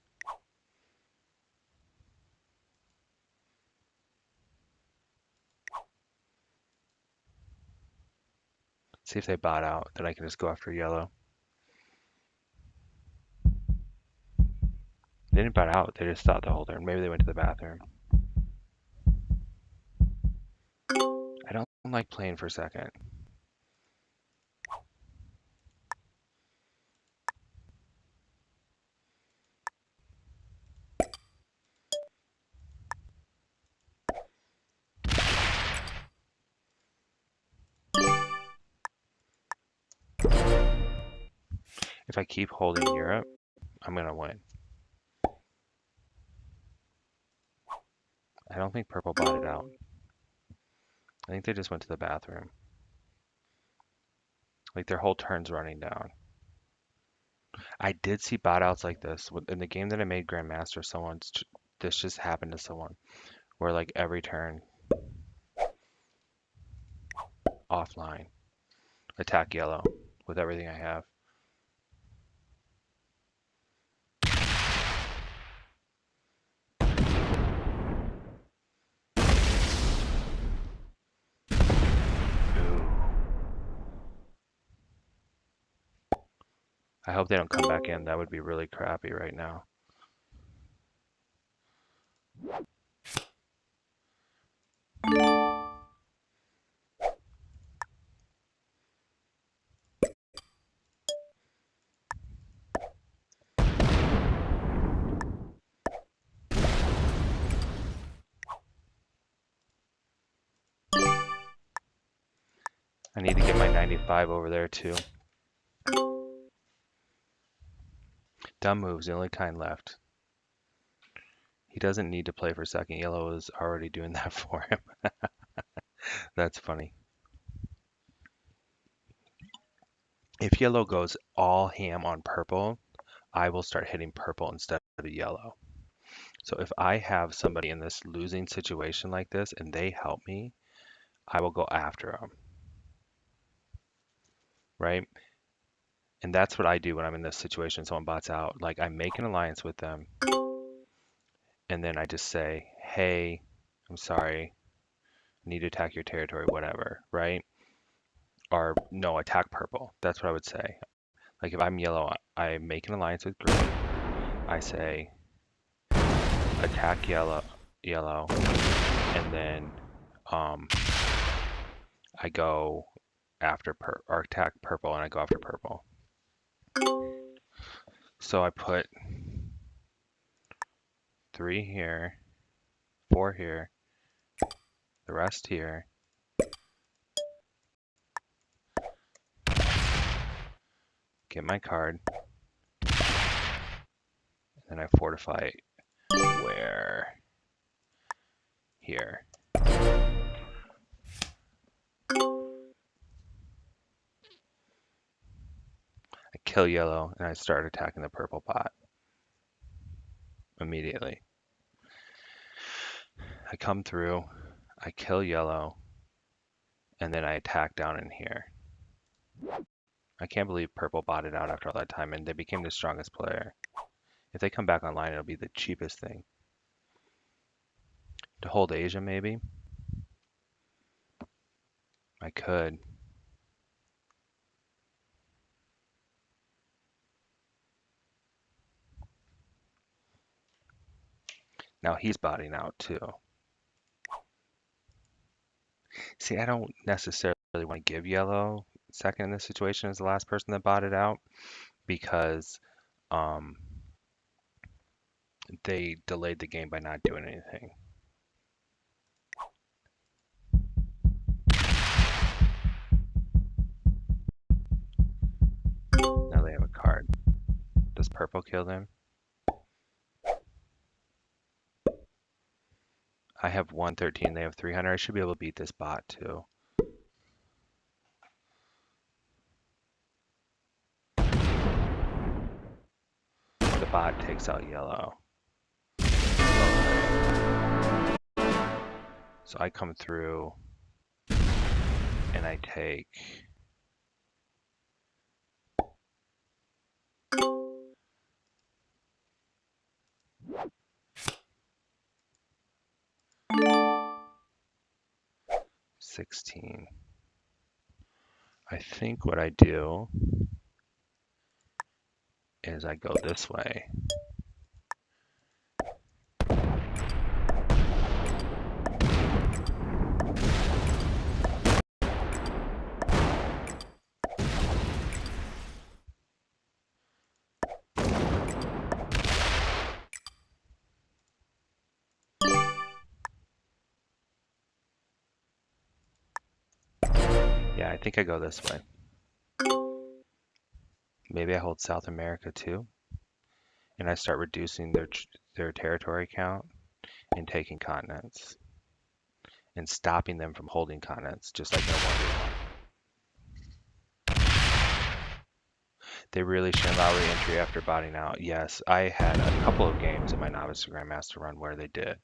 A: See if they bot out, then I can just go after yellow. They didn't bot out, they just thought the whole turn. Maybe they went to the bathroom. I don't like playing for second. If I keep holding Europe, I'm going to win. I don't think purple botted out. I think they just went to the bathroom. Like their whole turn's running down. I did see bot outs like this. In the game that I made Grandmaster, this just happened to someone. Where like every turn, offline, attack yellow with everything I have. I hope they don't come back in. That would be really crappy right now. I need to get my 95 over there too. Dumb moves, the only kind left. He doesn't need to play for second. Yellow is already doing that for him. That's funny. If yellow goes all ham on purple, I will start hitting purple instead of yellow. So if I have somebody in this losing situation like this and they help me, I will go after them, right? And that's what I do when I'm in this situation. Someone bots out, like I make an alliance with them, and then I just say, "Hey, I'm sorry, I need to attack your territory, whatever," right? Or no, attack purple. That's what I would say. Like if I'm yellow, I make an alliance with green. I say, attack yellow, and then um, I go after or attack purple, and I go after purple. So I put 3 here, 4 here, the rest here. Get my card, and I fortify where? Here. I kill yellow, and I start attacking the purple pot immediately. I come through, I kill yellow, and then I attack down in here. I can't believe purple botted out after all that time, and they became the strongest player. If they come back online, it'll be the cheapest thing. To hold Asia, maybe? I could. Now he's botting out too. See, I don't necessarily want to give yellow second in this situation as the last person that botted out because um, they delayed the game by not doing anything. Now they have a card. Does purple kill them? I have 113, they have 300. I should be able to beat this bot too. The bot takes out yellow. So I come through and I take $16. I think what I do is I go this way. Yeah, I think I go this way. Maybe I hold South America too, and I start reducing their territory count and taking continents and stopping them from holding continents, just like in a 1v1. They really shouldn't allow re-entry after botting out. Yes, I had a couple of games in my novice to grandmaster run where they did.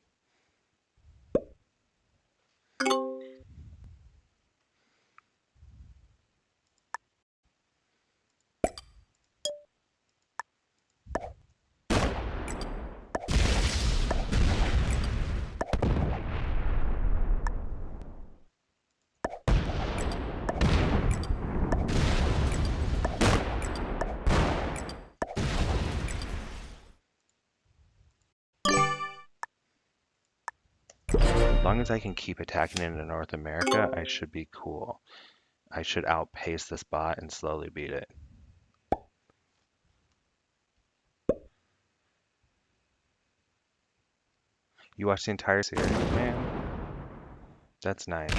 A: As long as I can keep attacking into North America, I should be cool. I should outpace this bot and slowly beat it. You watched the entire series, man? That's nice.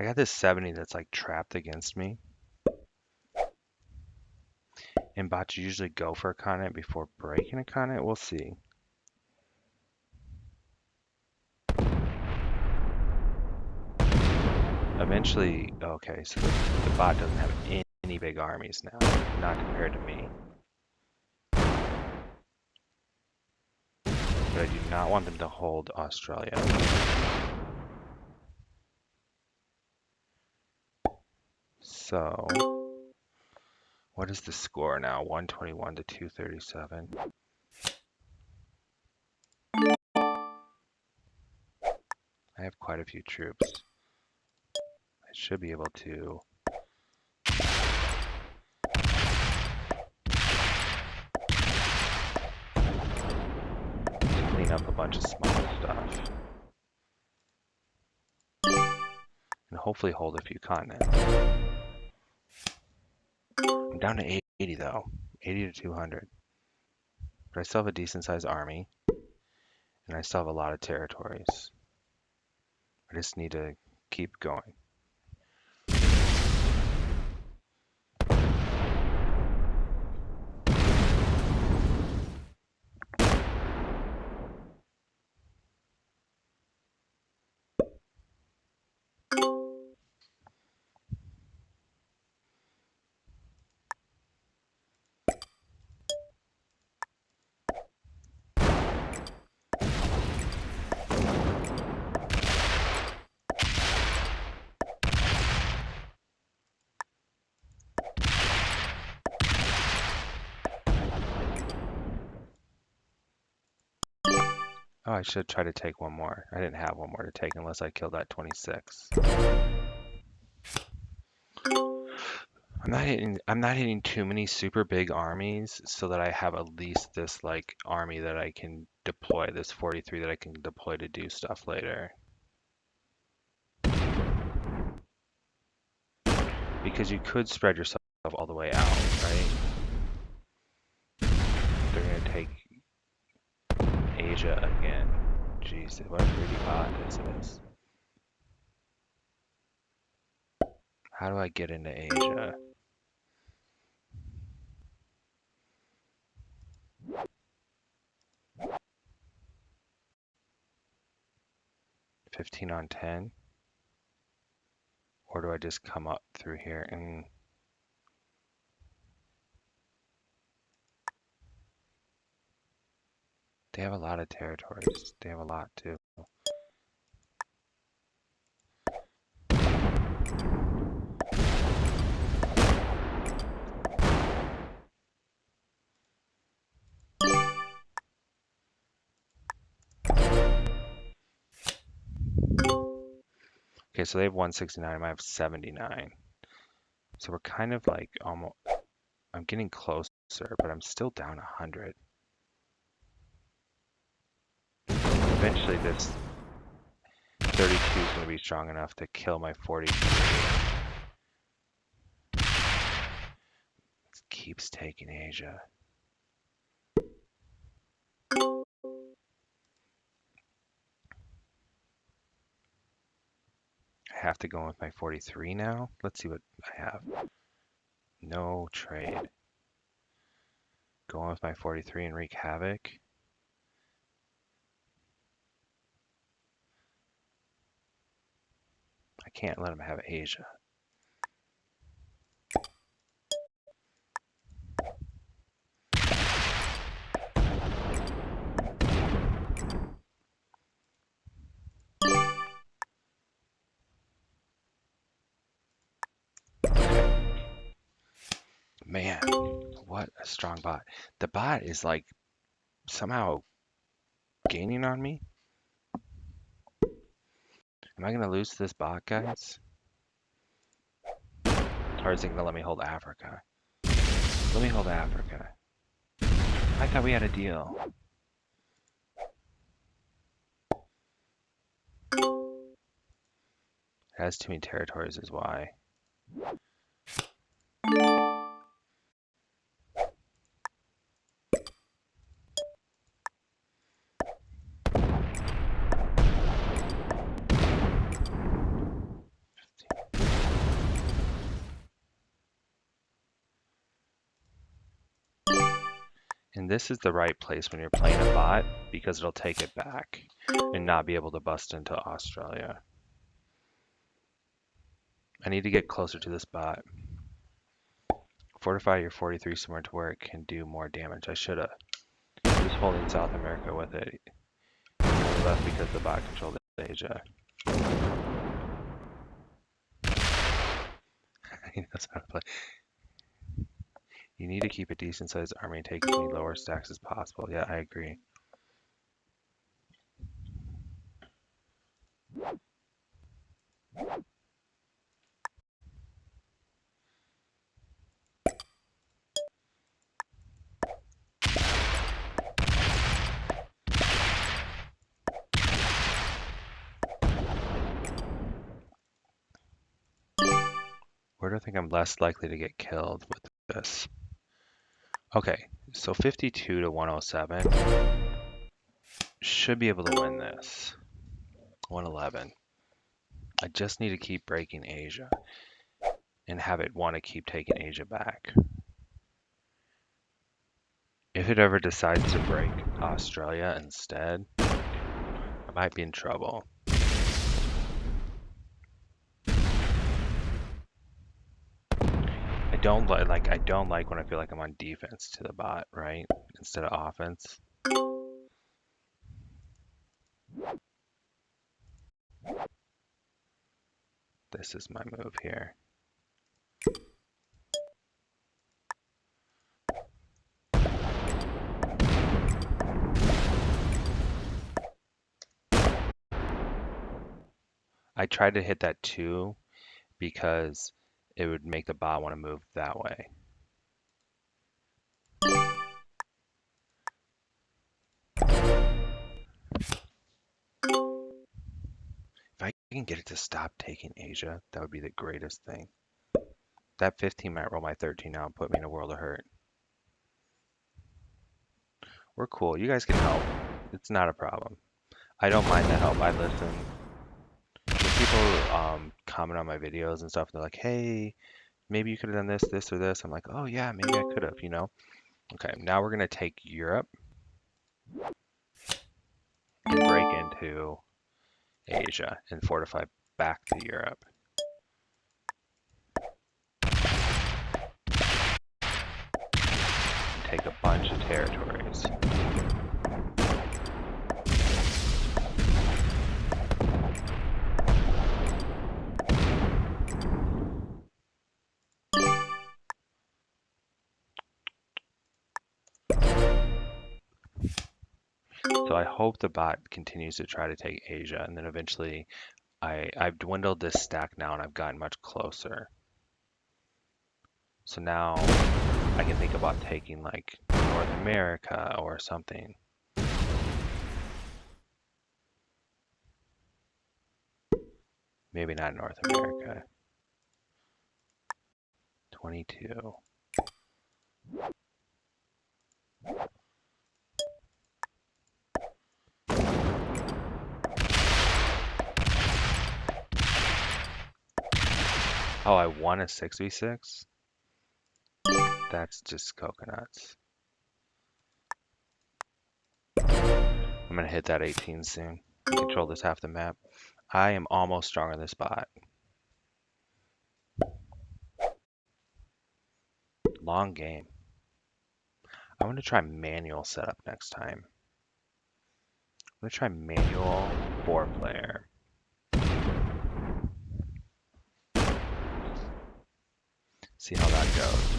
A: I got this 70 that's like trapped against me. And bots usually go for a continent before breaking a continent. We'll see. Eventually, okay, so the bot doesn't have any big armies now, not compared to me. But I do not want them to hold Australia. So, what is the score now? 121 to 237. I have quite a few troops. I should be able to clean up a bunch of small stuff. And hopefully hold a few continents. I'm down to 80 though. 80 to 200. But I still have a decent sized army. And I still have a lot of territories. I just need to keep going. Oh, I should try to take one more. I didn't have one more to take unless I killed that 26. I'm not hitting too many super big armies so that I have at least this like army that I can deploy, this 43 that I can deploy to do stuff later. Because you could spread yourself all the way out, right? They're gonna take Asia again. Jeez, what a 3D bot this is. How do I get into Asia? $15 on 10? Or do I just come up through here and... They have a lot of territories. They have a lot too. Okay, so they have 169, I have 79. So we're kind of like almost, I'm getting closer, but I'm still down 100. Eventually this 32 is going to be strong enough to kill my 43. It keeps taking Asia. I have to go with my 43 now. Let's see what I have. No trade. Going with my 43 and wreak havoc. I can't let him have Asia. Man, what a strong bot. The bot is like somehow gaining on me. Am I going to lose to this bot, guys? Or is it going to let me hold Africa? Let me hold Africa. I thought we had a deal. It has too many territories is why. And this is the right place when you're playing a bot because it'll take it back and not be able to bust into Australia. I need to get closer to this bot. Fortify your 43 somewhere to where it can do more damage. I should have. He was holding South America with it. He only left because the bot controlled Asia. He knows how to play. You need to keep a decent sized army and take as many lower stacks as possible. Yeah, I agree. Where do I think I'm less likely to get killed with this? Okay, so 52 to 107 should be able to win this. 111. I just need to keep breaking Asia and have it want to keep taking Asia back. If it ever decides to break Australia instead, I might be in trouble. I don't like when I feel like I'm on defense to the bot, right? Instead of offense. This is my move here. I tried to hit that 2 because it would make the bot want to move that way. If I can get it to stop taking Asia, that would be the greatest thing. That 15 might roll my 13 now and put me in a world of hurt. We're cool. You guys can help. It's not a problem. I don't mind the help. I listen. When people comment on my videos and stuff, they're like, hey, maybe you could have done this, this, or this. I'm like, oh yeah, maybe I could have, you know? Okay, now we're gonna take Europe and break into Asia and fortify back to Europe. And take a bunch of territories. So I hope the bot continues to try to take Asia, and then eventually I've dwindled this stack now and I've gotten much closer. So now I can think about taking like North America or something. Maybe not North America. 22. Oh, I won a 6v6? That's just coconuts. I'm gonna hit that 18 soon. I control this half the map. I am almost strong on this bot. Long game. I want to try manual setup next time. I'm gonna try manual 4-player. See how that goes.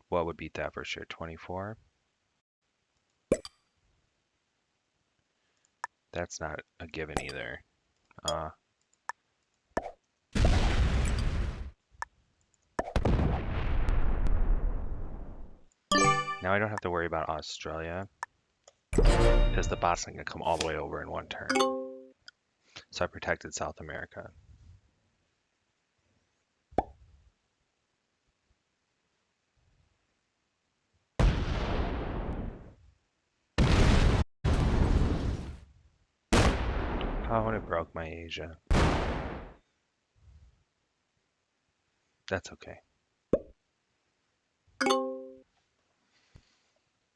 A: What would beat that for sure? 24? That's not a given either. Now I don't have to worry about Australia because the bot's not gonna come all the way over in one turn. So I protected South America. Oh, and it broke my Asia. That's okay.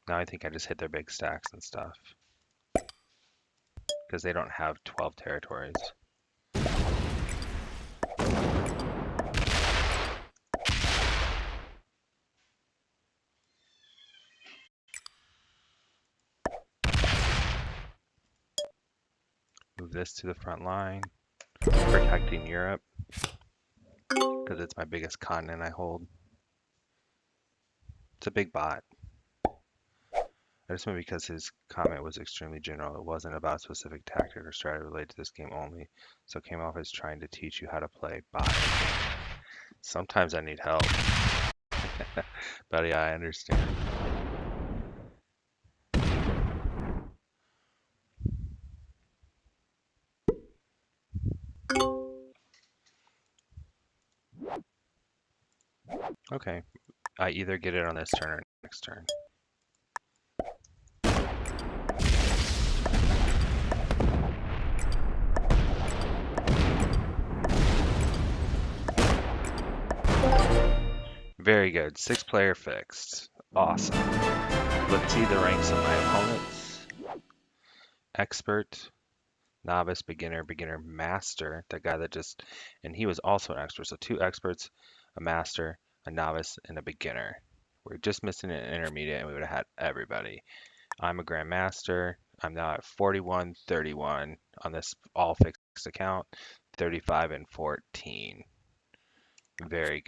A: Now I think I just hit their big stacks and stuff. Because they don't have 12 territories. Move this to the front line. Protecting Europe. Because it's my biggest continent I hold. It's a big bot. I just moved because his comment was extremely general. It wasn't about a specific tactic or strategy related to this game only. So it came off as trying to teach you how to play bot. Sometimes I need help. But yeah, I understand. Okay. I either get it on this turn or next turn. Very good. 6-player fixed. Awesome. Let's see the ranks of my opponents. Expert, novice, beginner, beginner, master. That guy that just, and he was also an expert. So 2 experts, a master, a novice, and a beginner. We're just missing an intermediate and we would have had everybody. I'm a grandmaster. I'm now at 41-31 on this all fixed account, 35 and 14. Very good.